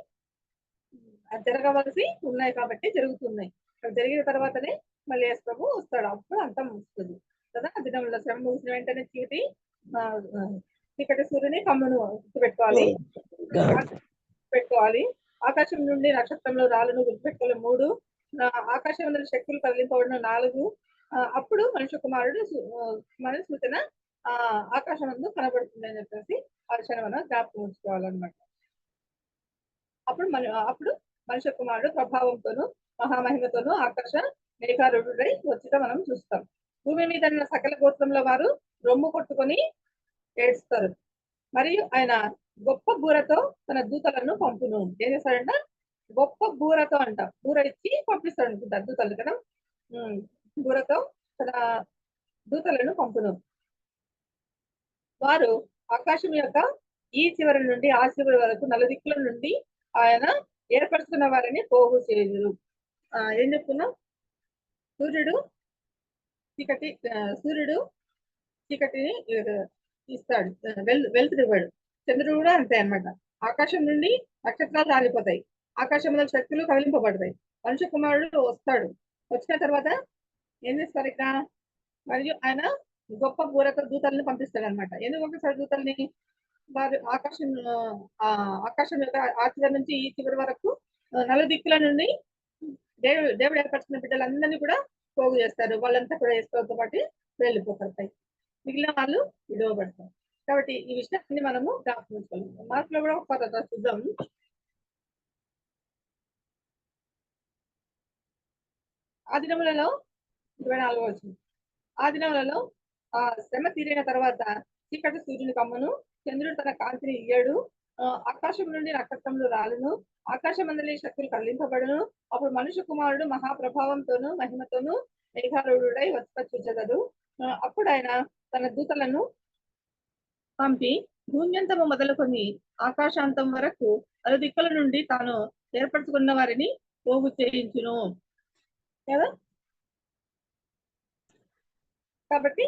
జరగవలసి ఉన్నాయి కాబట్టి జరుగుతున్నాయి. జరిగిన తర్వాతనే మళ్ళీ యేసు ప్రభు వస్తాడు, అప్పుడు అంతం వస్తుంది కదా. దినంలో శ్రమ ముగిసిన వెంటనే చీకటి సూర్యుని కమ్మును గుర్తుపెట్టుకోవాలి. ఆకాశం నుండి నక్షత్రంలో రాళ్ళను గుర్తుపెట్టుకోవాలి 3. ఆకాశం నుండి శక్తులు కదిలింపబడిన 4. అప్పుడు మనుష్య కుమారుడు సూచన ఆకాశం ముందు కనబడుతుంది అని చెప్పేసి ఆ విషయాన్ని మనం జ్ఞాపకం ఉంచుకోవాలన్నమాట. అప్పుడు మనుష్య కుమారుడు ప్రభావంతోను మహామహిమతోను ఆకాశ మేఘారుడై వచ్చుట మనం చూస్తాం. భూమి మీద ఉన్న సకల గోత్రంలో వారు రొమ్ము కొట్టుకొని ఏడుస్తారు. మరియు ఆయన గొప్ప బూరతో తన దూతలను పంపును. ఏం చేస్తాడంట? గొప్ప బూరతో అంట, బూర ఇచ్చి పంపిస్తాడు అనుకుంటా దూతలు కదా. బూరతో తన దూతలను పంపును. వారు ఆకాశం యొక్క ఈ చివరి నుండి ఆ చివరి వరకు నలుదిక్కుల నుండి ఆయన ఏర్పరుచుకున్న వారిని పోగు చేయుదురు. ఏం చెప్తున్నా? సూర్యుడు చీకటిని ఇస్తాడు, వెలుతురు ఇవ్వడు. చంద్రుడు కూడా అంతే అన్నమాట. ఆకాశం నుండి నక్షత్రాలు రాలిపోతాయి, ఆకాశం మీద శక్తులు కదిలింపబడతాయి. మనుష్య కుమారుడు వస్తాడు, వచ్చిన తర్వాత ఏం చేస్తారు ఇక్కడ? మరియు ఆయన గొప్ప బూరక దూతల్ని పంపిస్తాడు అనమాట. ఎందుకు పంపిస్తాడు దూతల్ని? వారు ఆకాశం యొక్క ఆ చివరి నుంచి ఈ చివరి వరకు నలుదిక్కుల నుండి దేవుడు ఏర్పరిచిన బిడ్డలందరినీ కూడా పోగు చేస్తారు. వాళ్ళంతా కూడా వేసుకోవడంతో పాటు వెళ్ళిపోతారు. మిగిలిన వాళ్ళు విడవబడతారు. కాబట్టి ఈ విషయాన్ని మనము జ్ఞాపకం మార్కులో కూడా ఒక చూద్దాం. ఆ దినములలో 24వ వచనం. ఆ దినములలో శ్రమ తీరిన తర్వాత చీకటి సూర్యుని కమ్మును, చంద్రుడు తన కాంతిని ఇయ్యడు, ఆకాశం నుండి నక్షత్రములు రాలును, ఆకాశం మందలి శక్తులు కదిలింపబడును. అప్పుడు మనుష్య కుమారుడు మహాప్రభావంతోను మహిమతోను మేఘారూఢుడై వచ్చుచదడు. అప్పుడు ఆయన తన దూతలను పంపి భూమ్యంతము మొదలుకొని ఆకాశాంతం వరకు అరుదిక్కుల నుండి తాను ఏర్పరచుకున్న వారిని పోగు చేయించును కదా. కాబట్టి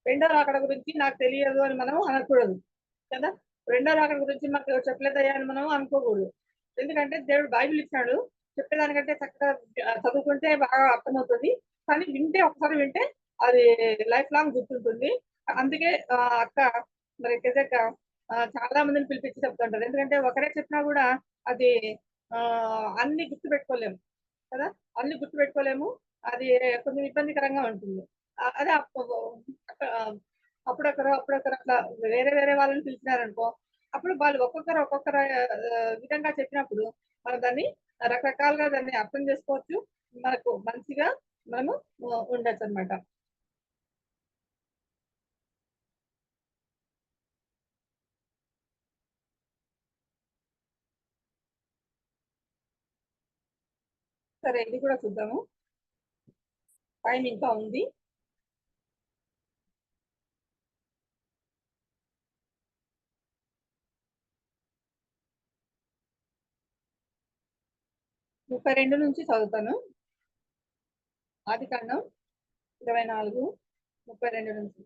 రెండో రాకడ గురించి నాకు తెలియదు అని మనం అనకూడదు కదా. రెండో రాకడ గురించి మాకు చెప్పలేదయ్యా అని మనం అనుకోకూడదు. ఎందుకంటే దేవుడు బైబిల్ ఇచ్చాడు, చెప్పేదానికంటే చక్కగా చదువుకుంటే బాగా అర్థమవుతుంది. కానీ వింటే ఒకసారి వింటే అది లైఫ్ లాంగ్ గుర్తుంటుంది. అందుకే అక్క మరి చాలా మందిని పిలిపించి చెప్తుంటారు. ఎందుకంటే ఒకరే చెప్పినా కూడా అది అన్ని గుర్తు పెట్టుకోలేము కదా, అన్ని గుర్తు పెట్టుకోలేము. అది కొంచెం ఇబ్బందికరంగా ఉంటుంది. అదే అప్పుడొకరు అట్లా వేరే వేరే వాళ్ళని పిలిచినారనుకో, అప్పుడు వాళ్ళు ఒక్కొక్కరు విధంగా చెప్పినప్పుడు మనం దాన్ని రకరకాలుగా దాన్ని అర్థం చేసుకోవచ్చు, మనకు మంచిగా మనము ఉండొచ్చు అనమాట. సరే, ఇది కూడా చూద్దాము. టైం ఇంకా ఉంది. ముప్పై 32 నుంచి చదువుతాను. ఆదికాండం 24:32 నుంచి.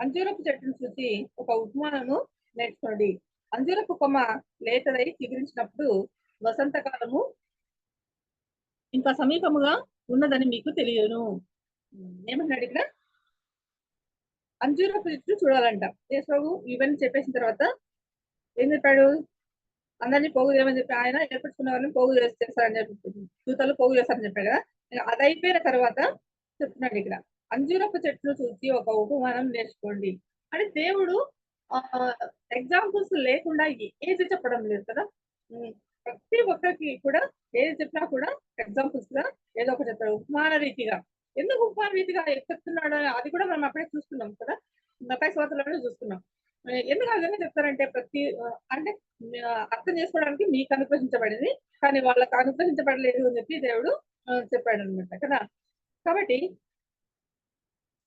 అంజూరపు చెట్టును చూసి ఒక ఉపమానము నేర్చుకోండి. అంజూరపు కొమ్మ లేతదై చిగురించినప్పుడు వసంతకాలము ఇంకా సమీపముగా ఉన్నదని మీకు తెలియను. ఏమన్నాడు ఇక్కడ? అంజూరపు చెట్టు చూడాలంట. యేసు ఇవన్నీ చెప్పేసిన తర్వాత ఏం చెప్పాడు? అందరినీ పోగు చేయమని చెప్పి ఆయన ఏర్పరచుకున్న వాళ్ళని పోగు చేస్తారని చెప్పి, దూతలు పోగు చేస్తారని చెప్పాడు కదా. అది అయిపోయిన తర్వాత చెప్తున్నాడు ఇక్కడ, అంజూరపు చెట్టును చూసి ఒక ఉపమానం నేర్చుకోండి. అంటే దేవుడు ఎగ్జాంపుల్స్ లేకుండా ఏది చెప్పడం లేదు కదా. ప్రతి ఒక్కరికి కూడా ఏది చెప్పినా కూడా ఎగ్జాంపుల్స్ గా ఏదో ఒకటి చెప్తాడు, ఉపమాన రీతిగా. ఎందుకు ఉపమాన రీతిగా చెప్తున్నాడు అది కూడా మనం అప్పుడే చూస్తున్నాం కదా, మత్తయి సువార్తలోనే చూస్తున్నాం. ఎందుకు ఆ విధంగా చెప్తారంటే అంటే అర్థం చేసుకోవడానికి మీకు అనుగ్రహించబడింది, కానీ వాళ్ళకి అనుగ్రహించబడలేదు అని చెప్పి దేవుడు చెప్పాడు అనమాట కదా. కాబట్టి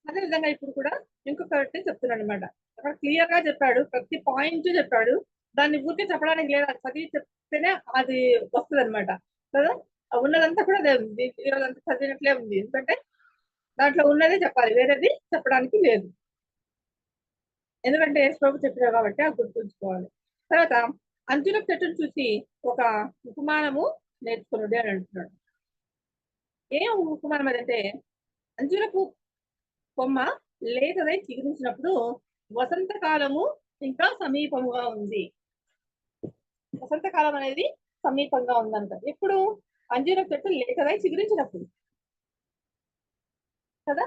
అదే విధంగా ఇప్పుడు కూడా ఇంకొకటి చెప్తున్నాడు అనమాట. అక్కడ క్లియర్ గా చెప్పాడు, ప్రతి పాయింట్ చెప్పాడు. దాన్ని ఊరికే చెప్పడానికి లేదా, చదివి చెప్తేనే అది వస్తుంది అనమాట కదా. ఉన్నదంతా కూడా ఈరోజంతా చదివినట్లే ఉంది, ఎందుకంటే దాంట్లో ఉన్నదే చెప్పాలి, వేరేది చెప్పడానికి లేదు. ఎందుకంటే ప్రభు చెప్పారు కాబట్టి అది గుర్తుంచుకోవాలి. తర్వాత అంజూరపు చెట్టును చూసి ఒక ఉపమానము నేర్చుకున్నాడు అని అంటున్నాడు. ఏం ఉపమానం అదంటే, అంజూరపు కొమ్మ లేతదై చిగురించినప్పుడు వసంతకాలము ఇంకా సమీపముగా ఉంది. వసంతకాలం అనేది సమీపంగా ఉందంట. ఎప్పుడు? అంజూరపు చెట్టు లేతదై చిగురించినప్పుడు కదా.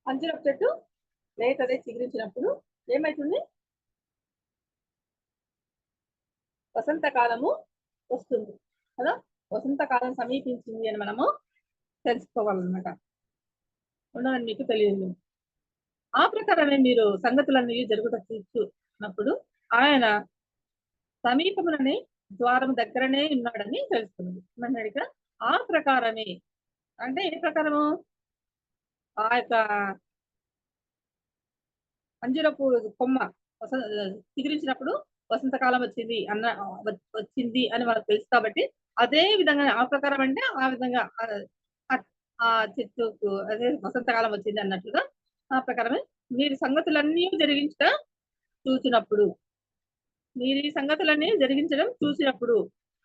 అంజూరపు చెట్టు లేతదై చిగురించినప్పుడు ఏమైతుంది? వసంతకాలము వస్తుంది కదా. వసంతకాలం సమీపించింది అని మనము తెలుసుకోవాలన్నమాట. ఉండదని మీకు తెలియదు. ఆ ప్రకారమే మీరు సంగతులన్నీ జరుగుట చూస్తున్నప్పుడు ఆయన సమీపముననే ద్వారం దగ్గరనే ఉన్నాడని తెలుసుకున్నది. ఏమన్నాడు ఇక్కడ? ఆ ప్రకారమే అంటే ఏ ప్రకారము? ఆ యొక్క అంజూరపు కొమ్మ చిగురించినప్పుడు వసంతకాలం వచ్చింది అని మనకు తెలుసు. కాబట్టి అదే విధంగా ఆ ప్రకారం అంటే ఆ విధంగా ఆ చెట్టుకు అదే వసంతకాలం వచ్చింది అన్నట్లుగా ఆ ప్రకారమే మీరు సంగతులన్నీ జరిగించుట చూసినప్పుడు మీరు ఈ సంగతులన్నీ జరిగించడం చూసినప్పుడు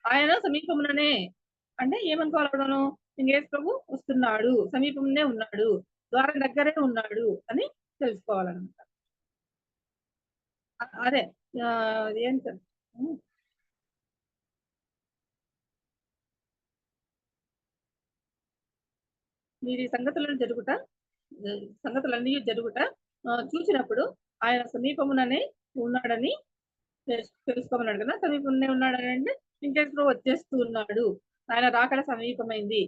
ఆయన సమీపముననే, అంటే ఏమనుకోవాలి అక్కడను, యేసు ప్రభు వస్తున్నాడు, సమీపంలోనే ఉన్నాడు, ద్వారం దగ్గరే ఉన్నాడు అని తెలుసుకోవాలన్నమాట. అదే ఏంట మీరు ఈ సంగతులన్నీ జరుగుట చూసినప్పుడు ఆయన సమీపముననే ఉన్నాడని తెలుసుకోమన్నాడు కదా. సమీపంలోనే ఉన్నాడని అంటే ఇంకెప్పుడు వచ్చేస్తూ ఉన్నాడు, ఆయన రాకడ సమీపమైంది.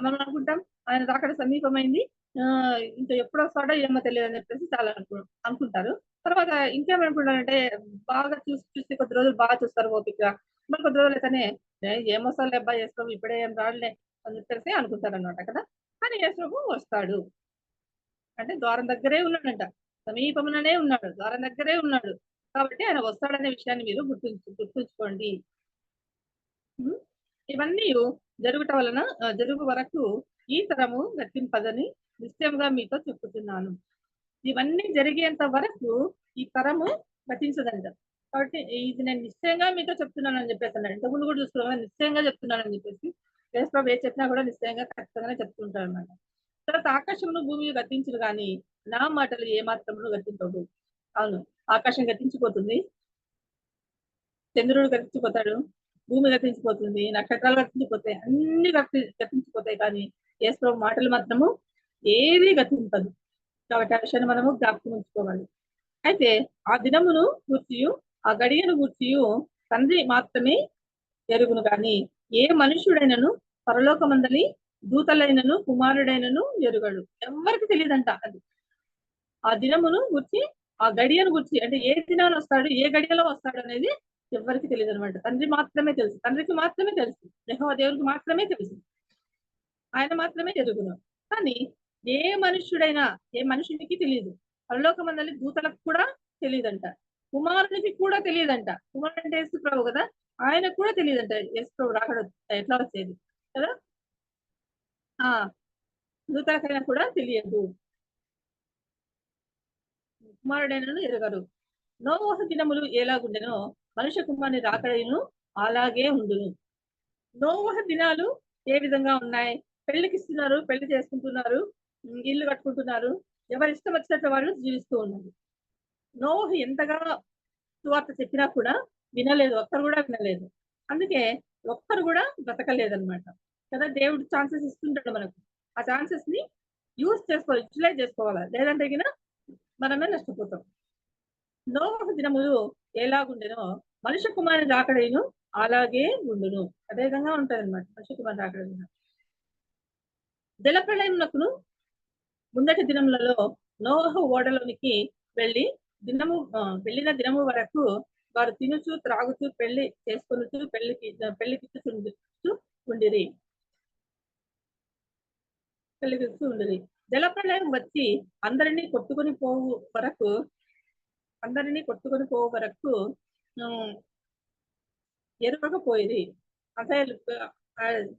మనం అనుకుంటాం ఆయన రాకడ సమీపమైంది, ఇంకా ఎప్పుడు వస్తాడో ఏమో తెలియదు అని చెప్పేసి చాలా అనుకుంటారు. తర్వాత ఇంకేమనుకుంటారంటే బాగా చూసి కొద్ది రోజులు బాగా చూస్తారు ఓపిక, మరి కొద్ది రోజులు అయితేనే ఏమొస్తాలే అబ్బాయి వేసుకో ఇప్పుడే ఏం రాడులే అని చెప్పేసి అనుకుంటారు అనమాట కదా. కానీ యేసు వస్తాడు అంటే ద్వారం దగ్గరే ఉన్నాడంట, సమీపముననే ఉన్నాడు, ద్వారం దగ్గరే ఉన్నాడు. కాబట్టి ఆయన వస్తాడనే విషయాన్ని మీరు గుర్తుంచుకోండి. ఇవన్నీ జరుగు వరకు ఈ తరము గతింపదని నిశ్చయంగా మీతో చెప్పుతున్నాను. ఇవన్నీ జరిగేంత వరకు ఈ తరము గతించదంట. కాబట్టి ఇది నేను నిశ్చయంగా మీతో చెప్తున్నాను అని చెప్పేసి అన్నాడు. ఇంతకుముందు కూడా చూసుకున్నాను, నిశ్చయంగా చెప్తున్నాను అని చెప్పేసి యేసు ఏ చెప్పినా కూడా నిశ్చయంగా ఖచ్చితంగానే చెప్తుంటారు అన్నమాట. తర్వాత ఆకాశమును భూమి గతించరు కానీ నా మాటలు ఏ మాత్రమును గతించవు. అవును, ఆకాశం గతించిపోతుంది, చంద్రుడు గతించిపోతాడు, భూమి గతించిపోతుంది, నక్షత్రాలు గతించిపోతాయి, అన్ని గతించిపోతాయి, కానీ యేసు మాటలు మాత్రము ఏది గతింపదు. కాబట్టి ఆ విషయాన్ని మనము జ్ఞాపకం ఉంచుకోవాలి. అయితే ఆ దినమును గూర్చియు ఆ గడియను గూర్చియు తండ్రి మాత్రమే ఎరుగును కానీ ఏ మనుష్యుడైనను పరలోకమందలి దూతలైనను కుమారుడైనను ఎరుగడు. ఎవరికి తెలియదంట అది. ఆ దినమును గుర్చి ఆ గడియను గుర్చి, అంటే ఏ దినాన్ని వస్తాడు, ఏ గడియలో వస్తాడు అనేది ఎవరికి తెలియదు అనమాట. తండ్రి మాత్రమే తెలుసు, తండ్రికి మాత్రమే తెలుసు, యెహోవా దేవుడికి మాత్రమే తెలుసు, ఆయన మాత్రమే ఎరుగును. కానీ ఏ మనుష్యుడైనా ఏ మనుషునికి తెలియదు, పరలోకమందలి దూతలకు కూడా తెలియదంట, కుమారునికి కూడా తెలియదంట. కుమారుడు అంటే యేసు ప్రభు కదా, ఆయనకు కూడా తెలియదంట యేసు ప్రభు రాకడ ఎట్లా వచ్చేది కదా. దూతలకైనా కూడా తెలియదు, కుమారుడైనను ఎరగరు. నోవహు దినములు ఎలాగుండెనో మనుష్య కుమారుని రాకడను అలాగే ఉండును. నోవహు దినాలు ఏ విధంగా ఉన్నాయి? పెళ్లికి ఇస్తున్నారు, పెళ్లి చేసుకుంటున్నారు, ఇల్లు కట్టుకుంటున్నారు, ఎవరి ఇష్టం వచ్చినట్లు వాళ్ళు జీవిస్తూ ఉన్నారు. నోవహు ఎంతగా సువార్త చెప్పినా కూడా వినలేదు, ఒక్కరు కూడా వినలేదు. అందుకే ఒక్కరు కూడా బ్రతకలేదన్నమాట కదా. దేవుడు ఛాన్సెస్ ఇస్తుంటాడు మనకు, ఆ ఛాన్సెస్ ని యూటిలైజ్ చేసుకోవాలి, లేదంటే మనమే నష్టపోతాం. నోవహు దినములు ఎలాగుండెనో మనుష్య కుమారుని రాకడను అలాగే ఉండును. అదే విధంగా ఉంటది అనమాట మనుష్య కుమారుని రాకడ. జలప్రళయమునకును ముందటి దినములలో నోవహు ఓడలోనికి వెళ్ళిన దినము వరకు వారు తినుచు త్రాగుచు పెళ్లి చేసుకొనుచు ఉండిరి. జలప్రళయం వచ్చి అందరినీ కొట్టుకొని పోవు వరకు ఎరుగకపోయేది. అంటే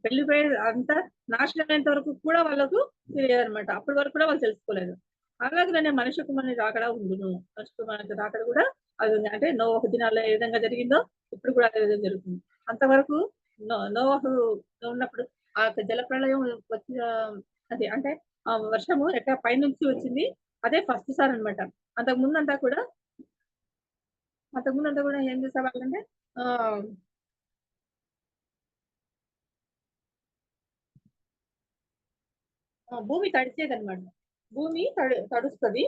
పెళ్లిపోయి అంతా నాశనమైనంత వరకు కూడా వాళ్ళకు తెలియదు అనమాట. అప్పటి వరకు కూడా వాళ్ళు తెలుసుకోలేదు. అలాగే మనుష్య కుమారుని రాకడ ఉండును, మనుష్య కుమారుని రాకడ కూడా అది ఉంది. అంటే నోవహు దినాల్లో ఏ విధంగా జరిగిందో ఇప్పుడు కూడా అదే విధంగా జరుగుతుంది. అంతవరకు నోవహు ఉన్నప్పుడు ఆ జలప్రళయం వచ్చిన అది అంటే ఆ వర్షము ఎక్కడ పైనుంచి వచ్చింది, అదే ఫస్ట్ సార్ అనమాట. అంతకు ముందంతా కూడా ఏం చేసేవాళ్ళంటే భూమి తడిచేదనమాట. భూమి తడుస్తుంది,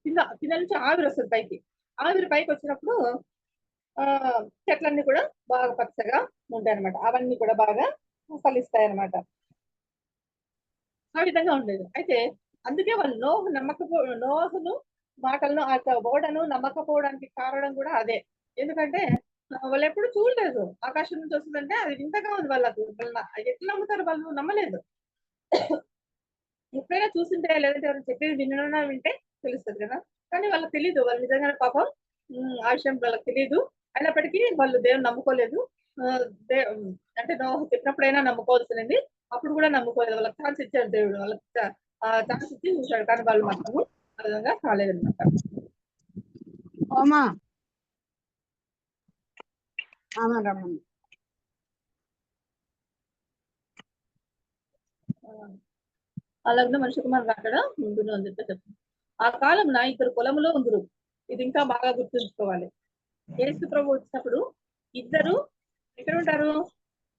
కింద నుంచి ఆవిరి వస్తుంది పైకి. ఆవిరి పైకి వచ్చినప్పుడు చెట్లన్నీ కూడా బాగా పచ్చగా ఉంటాయి అనమాట, అవన్నీ కూడా బాగా ఫలిస్తాయి అనమాట. ఆ విధంగా ఉండేది. అయితే అందుకే వాళ్ళు నోహును మాటలను ఆ ఓడను నమ్మకపోవడానికి కారణం కూడా అదే. ఎందుకంటే వాళ్ళు ఎప్పుడు చూడలేదు, ఆకాశం నుంచి వస్తుందంటే అది వింతగా ఉంది వాళ్ళకు. ఎట్లా నమ్ముతారు? వాళ్ళు నమ్మలేదు. ఎప్పుడైనా చూసింటే లేదంటే ఎవరు చెప్పేది వింటే తెలుస్తుంది కదా. కానీ వాళ్ళకి తెలియదు, వాళ్ళు నిజంగా పాపం ఆ విషయం వాళ్ళకి తెలియదు. అయినప్పటికీ వాళ్ళు దేవుని నమ్ముకోలేదు. అంటే నోహు చెప్పినప్పుడైనా నమ్ముకోవాల్సింది, అప్పుడు కూడా నమ్ముకోలేదు. వాళ్ళకి ఛాన్స్ ఇచ్చాడు దేవుడు, వాళ్ళకి ఛాన్స్ ఇచ్చి చూశాడు, కానీ వాళ్ళు మాత్రము ఆ విధంగా కాలేదన్నమాట. రమ్మని. అలాగే మనిషి కుమారుడు అక్కడ ముందును అని చెప్తుంది. ఆ కాలంలో ఇద్దరు పొలములో ఉందరు. ఇది ఇంకా బాగా గుర్తుంచుకోవాలి. యేసు ప్రభు వచ్చినప్పుడు ఇద్దరు ఎక్కడ ఉంటారు?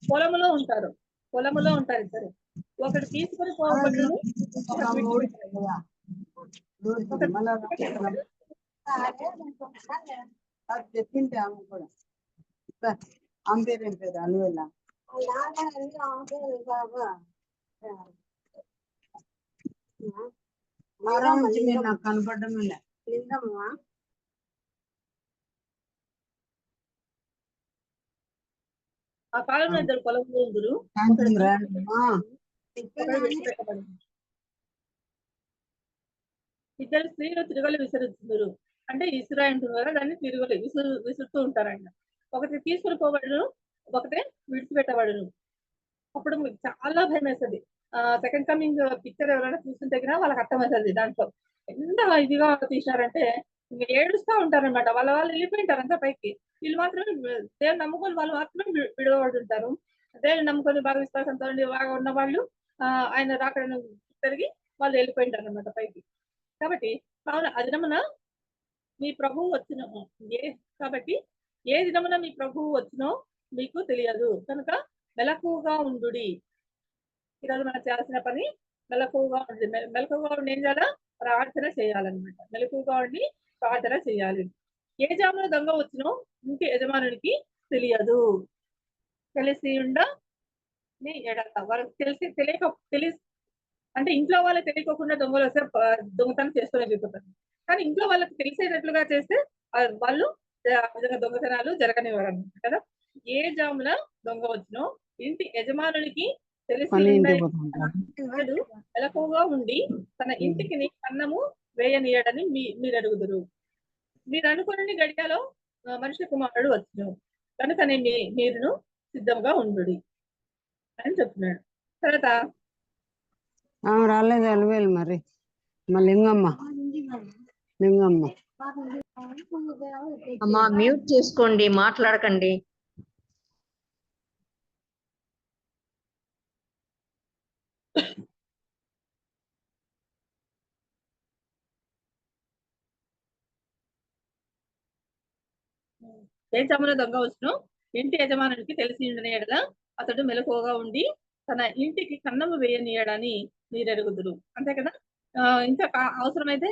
పొలములో ఉంటారు. పొలములో ఉంటారు ఇద్దరు. ఒకటి తీసుకొని పోబడ్డును, ఒకటి విడిచిపెట్టబడును. చెప్పింటే ఆమె కూడా ఆమె పేరు ఏం పేరు? అనువెల్ల. నాకు కనపడడం లింగమ్మా. ఆ కాలంలో ఇద్దరు పొలంలో ఉందరు. ఇద్దరు స్త్రీలు తిరగలు విసరుతున్నారు. అంటే ఇసురా అంటున్నారు కదా, దాన్ని తిరగలు విసురుతూ ఉంటారంట. ఒకటి తీసుకుని పోబడును, ఒకటే విడిచిపెట్టబడును. అప్పుడు మీకు చాలా భయం వేస్తుంది. సెకండ్ కమింగ్ పిక్చర్ ఎవరైనా చూస్తుంటే కదా వాళ్ళకి అర్థమవుతుంది. దాంట్లో ఎంత ఇదిగా తీసినారంటే ఇంకా ఏడుస్తూ ఉంటారనమాట. వాళ్ళు వెళ్ళిపోయింటారు అంతా పైకి. వీళ్ళు మాత్రమే దేవుని నమ్ముకొని వాళ్ళు మాత్రమే విడవబడుతుంటారు. దేవుని నమ్ముకొని బాగా విశ్వాసంతో బాగా ఉన్న వాళ్ళు ఆయన రాకడను తిరిగి వాళ్ళు వెళ్ళిపోయింటారు అనమాట పైకి. కాబట్టి కావున ఆ దినమున మీ ప్రభువు వచ్చిన కాబట్టి ఏ దినమున మీ ప్రభువు వచ్చినో మీకు తెలియదు కనుక మెలకువగా ఉండు. ఈరోజు మనం చేయాల్సిన పని మెలకువగా ఉండి. మెలకువగా ఉండి ఏం చేయాలా? ప్రార్థన చేయాలన్నమాట. మెలకువగా ఉండి ప్రార్థన చేయాలి. ఏ జామున దొంగ వచ్చినో ఇంటి యజమానునికి తెలియదు. తెలిసి ఉండ వారికి తెలిసి అంటే ఇంట్లో వాళ్ళకి తెలియకోకుండా దొంగలు వస్తే దొంగతనం చేసుకునే చూపుతారు. కానీ ఇంట్లో వాళ్ళకి తెలిసేటట్లుగా చేస్తే వాళ్ళు విధంగా దొంగతనాలు జరగనివ్వరు అన్నమాట కదా. ఏ జామున దొంగ వచ్చినో ఇంటి యజమానునికి తెలిసి మెలకువగా ఉండి తన ఇంటికి అన్నము వేయనీయడని మీరు అడుగుదురు. మీరు అనుకుని గడియాలో మనిషి కుమారుడు వచ్చును కనుకనే మీరును సిద్ధంగా ఉండు అని చెప్తున్నాడు. తర్వాత రాలేదు అలవేలు మరి లింగమ్మ అమ్మా మ్యూట్ చేసుకోండి, మాట్లాడకండి. ఏ జామున దొంగ వచ్చును ఇంటి యజమానునికి తెలిసి ఉండనియడలా అతడు మెలకువగా ఉండి తన ఇంటికి కన్నము వేయనీయడని మీరెరుగుదురు. అంతే కదా. ఇంకా అవసరమైతే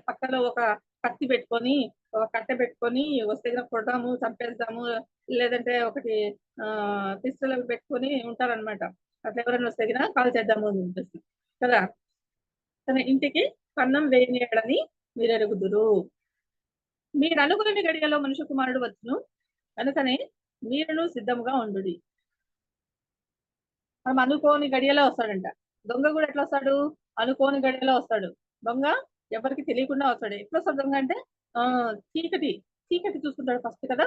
పక్కలో ఒక కత్తి పెట్టుకొని ఒక కట్టె పెట్టుకొని వస్తే కొడతాము, చంపేస్తాము, లేదంటే ఒకటి పిస్టల్ పెట్టుకొని ఉంటారనమాట. అట్లా ఎవరైనా వస్తే కాల్ చేద్దాము అని కదా. తన ఇంటికి కన్నం వేయనీయడని మీరెరుగుదురు. మీరు అనుకునే గడియలో మనుష్య కుమారుడు వచ్చును కనుకనే మీరును సిద్ధముగా ఉండు. మనం అనుకోని గడియలో వస్తాడంట. దొంగ కూడా ఎట్లా వస్తాడు? అనుకోని గడియలో వస్తాడు. దొంగ ఎవరికి తెలియకుండా వస్తాడు. ఎట్లా వస్తాడు దొంగ అంటే చీకటి చూసుకుంటాడు ఫస్ట్ కదా.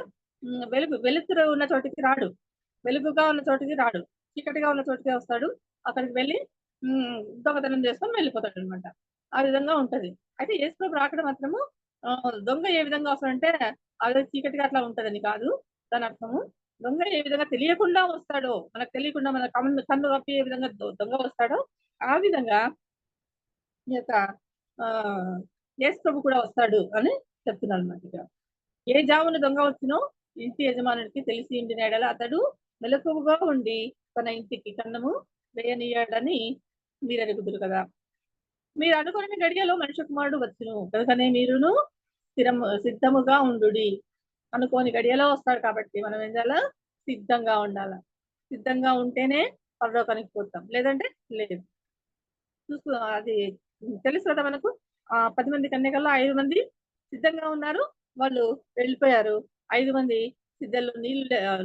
వెలుతురు ఉన్న చోటికి రాడు, వెలుగుగా ఉన్న చోటికి రాడు, చీకటిగా ఉన్న చోటికి వస్తాడు. అక్కడికి వెళ్ళి దొంగతనం చేసుకొని వెళ్ళిపోతాడు అనమాట. ఆ విధంగా ఉంటది. అయితే యేసు రాకడ మాత్రము దొంగ ఏ విధంగా వస్తాడంటే అదే చీకటిగా అట్లా ఉంటదని కాదు. దాని అర్థము దొంగ ఏ విధంగా తెలియకుండా వస్తాడో, మనకు తెలియకుండా మన కన్ను కప్పి ఏ విధంగా దొంగ వస్తాడో ఆ విధంగా ఈ యొక్క యేసు ప్రభు కూడా వస్తాడు అని చెప్తున్నాను అన్నమాట. ఏ జామున దొంగ వచ్చినో ఇంటి యజమానుడికి తెలిసి ఉండిన ఎడల అతడు మెలకువగా ఉండి తన ఇంటికి కన్నము వేయనీయడని మీరు అడుగుదురు కదా. మీరు అనుకునే గడియలో మనిషి కుమారుడు వచ్చును కనుకనే మీరును సిద్ధముగా ఉండు. అనుకోని గడియలో వస్తాడు కాబట్టి మనం ఏం చేయాలా? సిద్ధంగా ఉండాలా. సిద్ధంగా ఉంటేనే పరలోకానికి పోతాం, లేదంటే లేదు. అది తెలుసు కదా మనకు. 10 మంది కన్యకల్లో 5 మంది సిద్ధంగా ఉన్నారు, వాళ్ళు వెళ్ళిపోయారు. 5 మంది సిద్ధంలో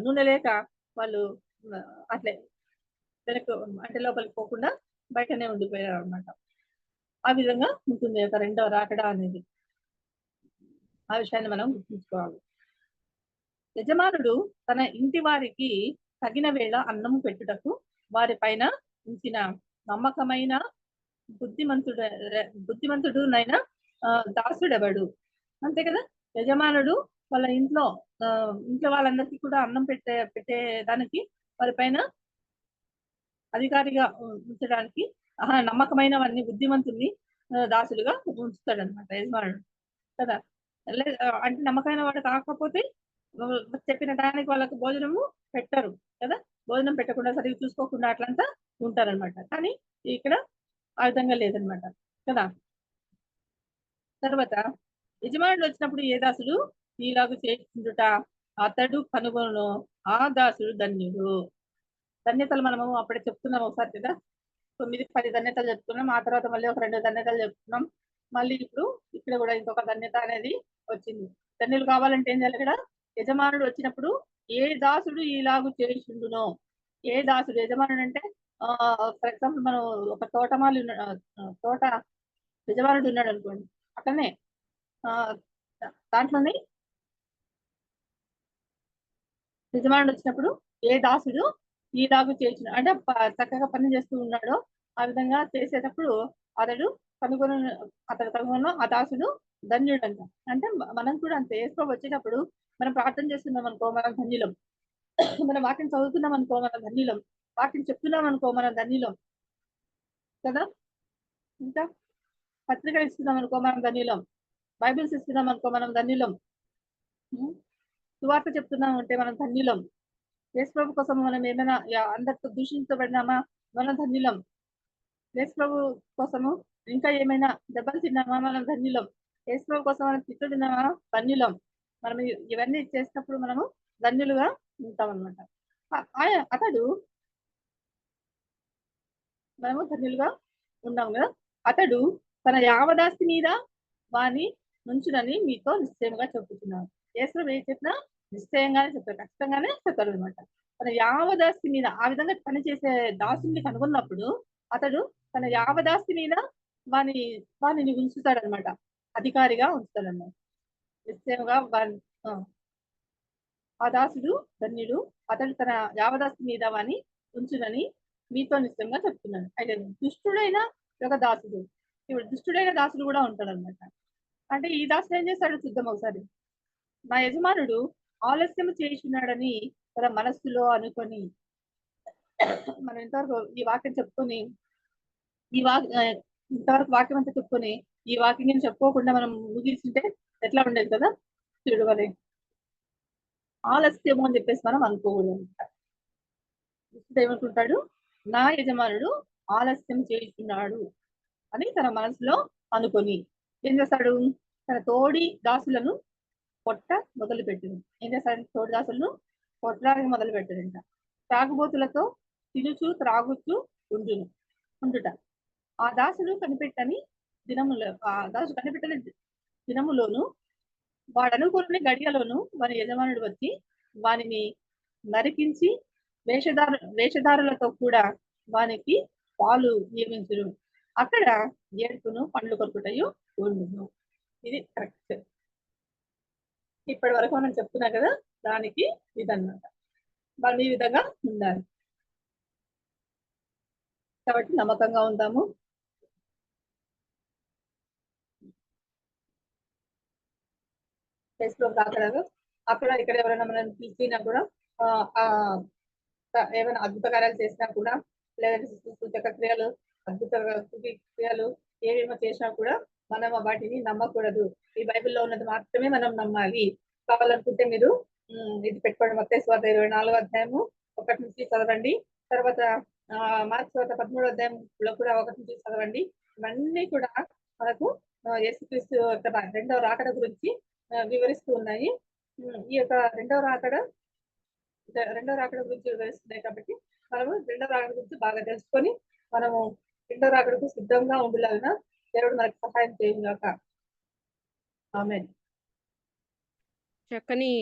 నూనె లేక వాళ్ళు అట్లే వెనక్కి అంటే లోపలికి పోకుండా బయటనే ఉండిపోయారు అనమాట. ఆ విధంగా ఉంటుంది యొక్క రెండవ రాకడ అనేది. ఆ విషయాన్ని మనం గుర్తుంచుకోవాలి. యజమానుడు తన ఇంటి వారికి తగిన వేళ అన్నము పెట్టుటకు వారి పైన ఉంచిన నమ్మకమైన బుద్ధిమంతుడునైనా దాసుడెవడు. అంతే కదా. యజమానుడు వాళ్ళ ఇంట్లో ఇంట్లో వాళ్ళందరికీ కూడా అన్నం పెట్టేదానికి వారి పైన అధికారిగా ఉంచడానికి నమ్మకమైనవన్నీ బుద్ధిమంతుల్ని దాసులుగా ఉంచుతాడు అనమాట యజమానుడు కదా. అంటే నమ్మకమైన వాడు కాకపోతే చెప్పిన టయానికి వాళ్ళకి భోజనము పెట్టరు కదా, భోజనం పెట్టకుండా సరిగ్గా చూసుకోకుండా అట్లంతా ఉంటారనమాట. కానీ ఇక్కడ ఆ విధంగా లేదనమాట కదా. తర్వాత యజమానుడు వచ్చినప్పుడు ఏ దాసుడు ఈలాగు చేస్తుండుట అతడు కనుగొను ఆ దాసుడు ధన్యుడు. ధన్యతలు మనము అప్పుడే చెప్తున్నాం ఒకసారి కదా, 9-10 ధన్యతలు చెప్తున్నాం. ఆ తర్వాత మళ్ళీ ఒక 2 ధన్యతలు చెప్తున్నాం. మళ్ళీ ఇప్పుడు ఇక్కడ కూడా ఇంకొక ధన్యత అనేది వచ్చింది. ధన్యులు కావాలంటే ఏం చేయాలి? ఇక్కడ యజమానుడు వచ్చినప్పుడు ఏ దాసుడు ఇలాగు చేసిండునో, ఏ దాసుడు యజమానుడు అంటే ఫర్ ఎగ్జాంపుల్ మనం ఒక తోట యజమానుడు ఉన్నాడు అనుకోండి, అట్లనే దాంట్లోనే యజమానుడు వచ్చినప్పుడు ఏ దాసుడు ఈలాగు చేసిన అంటే చక్కగా పని చేస్తూ ఉన్నాడో ఆ విధంగా చేసేటప్పుడు అతడు కనుగొన్న ఆ దాసుడు ధన్యుడు అంట. అంటే మనం కూడా అంతే, యేసు వచ్చేటప్పుడు మనం ప్రార్థన చేస్తున్నాం అనుకో మనం ధన్యులం, మనం వాక్యం చదువుతున్నాం అనుకో మనం ధన్యులం, వాక్యం చెప్తున్నాం అనుకో మనం ధన్యులం కదా. ఇంకా పత్రికలు ఇస్తున్నాం అనుకో మనం ధన్యులం, బైబిల్స్ ఇస్తున్నాం అనుకో మనం ధన్యులం, సువార్త చెప్తున్నాం అంటే మనం ధన్యులం. యేసు ప్రభు కోసం మనం ఏమైనా అందరితో దూషించబడినామా మనం ధన్యులం. యేసు ప్రభు కోసము ఇంకా ఏమైనా దెబ్బలు తిన్నామా మనం ధన్యులం. యేసు ప్రభు కోసం మనం తిట్టున్నామా ధన్యులం. మనం ఇవన్నీ చేసినప్పుడు మనము ధన్యులుగా ఉంటాం అనమాట. అతడు మనము ధన్యులుగా ఉన్నాం కదా. అతడు తన యావదాస్తి మీద వాని నుంచునని మీతో నిశ్చయంగా చెప్పుతున్నాను. యేసు ప్రభు ఏం చెప్పినా నిశ్చయంగానే చెప్తారు, ఖచ్చితంగానే చెప్తారు అనమాట. తన యావదాస్తి మీద ఆ విధంగా పనిచేసే దాసుని కనుగొన్నప్పుడు అతడు తన యావదాస్తి మీద వానిని ఉంచుతాడు అనమాట, అధికారిగా ఉంచుతాడన్నమాట. నిశ్చయంగా ఆ దాసుడు ధన్యుడు, అతడు తన యావదాస్తి మీద వాని ఉంచునని మీతో నిశ్చయంగా చెప్తున్నాను. అయితే దుష్టుడైన ఒక దాసుడు, ఇప్పుడు దుష్టుడైన దాసుడు కూడా ఉంటాడు అనమాట. అంటే ఈ దాసుడు ఏం చేస్తాడు చూద్దాం ఒకసారి. నా యజమానుడు ఆలస్యం చేస్తున్నాడని తన మనస్సులో అనుకొని, మనం ఇంతవరకు ఈ వాక్యం చెప్పుకొని ఇంతవరకు వాక్యం అంతా చెప్పుకొని ఈ వాక్యం చెప్పుకోకుండా మనం ముగిస్తుంటే ఎట్లా ఉండేది కదా. చూడవలే ఆలస్యము అని చెప్పేసి మనం అనుకోకూడదు అనమాట. ఏమనుకుంటాడు? నా యజమానుడు ఆలస్యం చేస్తున్నాడు అని తన మనసులో అనుకొని ఏం చేస్తాడు? తన తోడి దాసులను కొట్ట మొదలు పెట్టింది. ఏం చేస్తాడు? తోడి దాసులను కొట్టడానికి మొదలు పెట్టాడంట. త్రాగుబోతులతో తినుచు త్రాగుచు ఉండుట. ఆ దాసుడు కనిపెట్టని దినములోను వాడనుకునే గడియలోను వాని యజమానుడు వచ్చి వానిని నరికించి వేషధారులతో కూడా వానికి పాలు నియమించును. అక్కడ ఏడుపును పండ్లు కొరుకుటయు ఉండును. ఇది కరెక్ట్. ఇప్పటి వరకు మనం చెప్తున్నా కదా, దానికి ఇదన్నమాట. వాళ్ళు ఈ విధంగా ఉండాలి. కాబట్టి నమ్మకంగా ఉందాము. అక్కడ ఇక్కడ ఎవరైనా మనం పిలిచినా కూడా ఏమైనా అద్భుత కార్యాలు చేసినా కూడా, లేదంటే సూచక క్రియలు, అద్భుత క్రియలు ఏమేమో చేసినా కూడా మనం వాటిని నమ్మకూడదు. ఈ బైబిల్లో ఉన్నది మాత్రమే మనం నమ్మాలి. కావాలనుకుంటే మీరు ఇది పెట్టుకోండి, మత్తయి సువార్త 24వ అధ్యాయము 1 నుంచి చదవండి. తర్వాత మార్కు సువార్త 13వ అధ్యాయంలో కూడా 1 నుంచి చదవండి. ఇవన్నీ కూడా మనకు యేసుక్రీస్తు రెండవ రాకడ గురించి వివరిస్తూ ఉన్నాయి. ఈ యొక్క రెండవ రాకడ గురించి వివరిస్తున్నాయి. కాబట్టి మనము రెండవ రాకడ గురించి బాగా తెలుసుకొని మనము రెండవ రాకడకు సిద్ధంగా ఉండేలాగా దేవుడు మనకు సహాయం చేయుగాక. ఆమేన్. చక్కని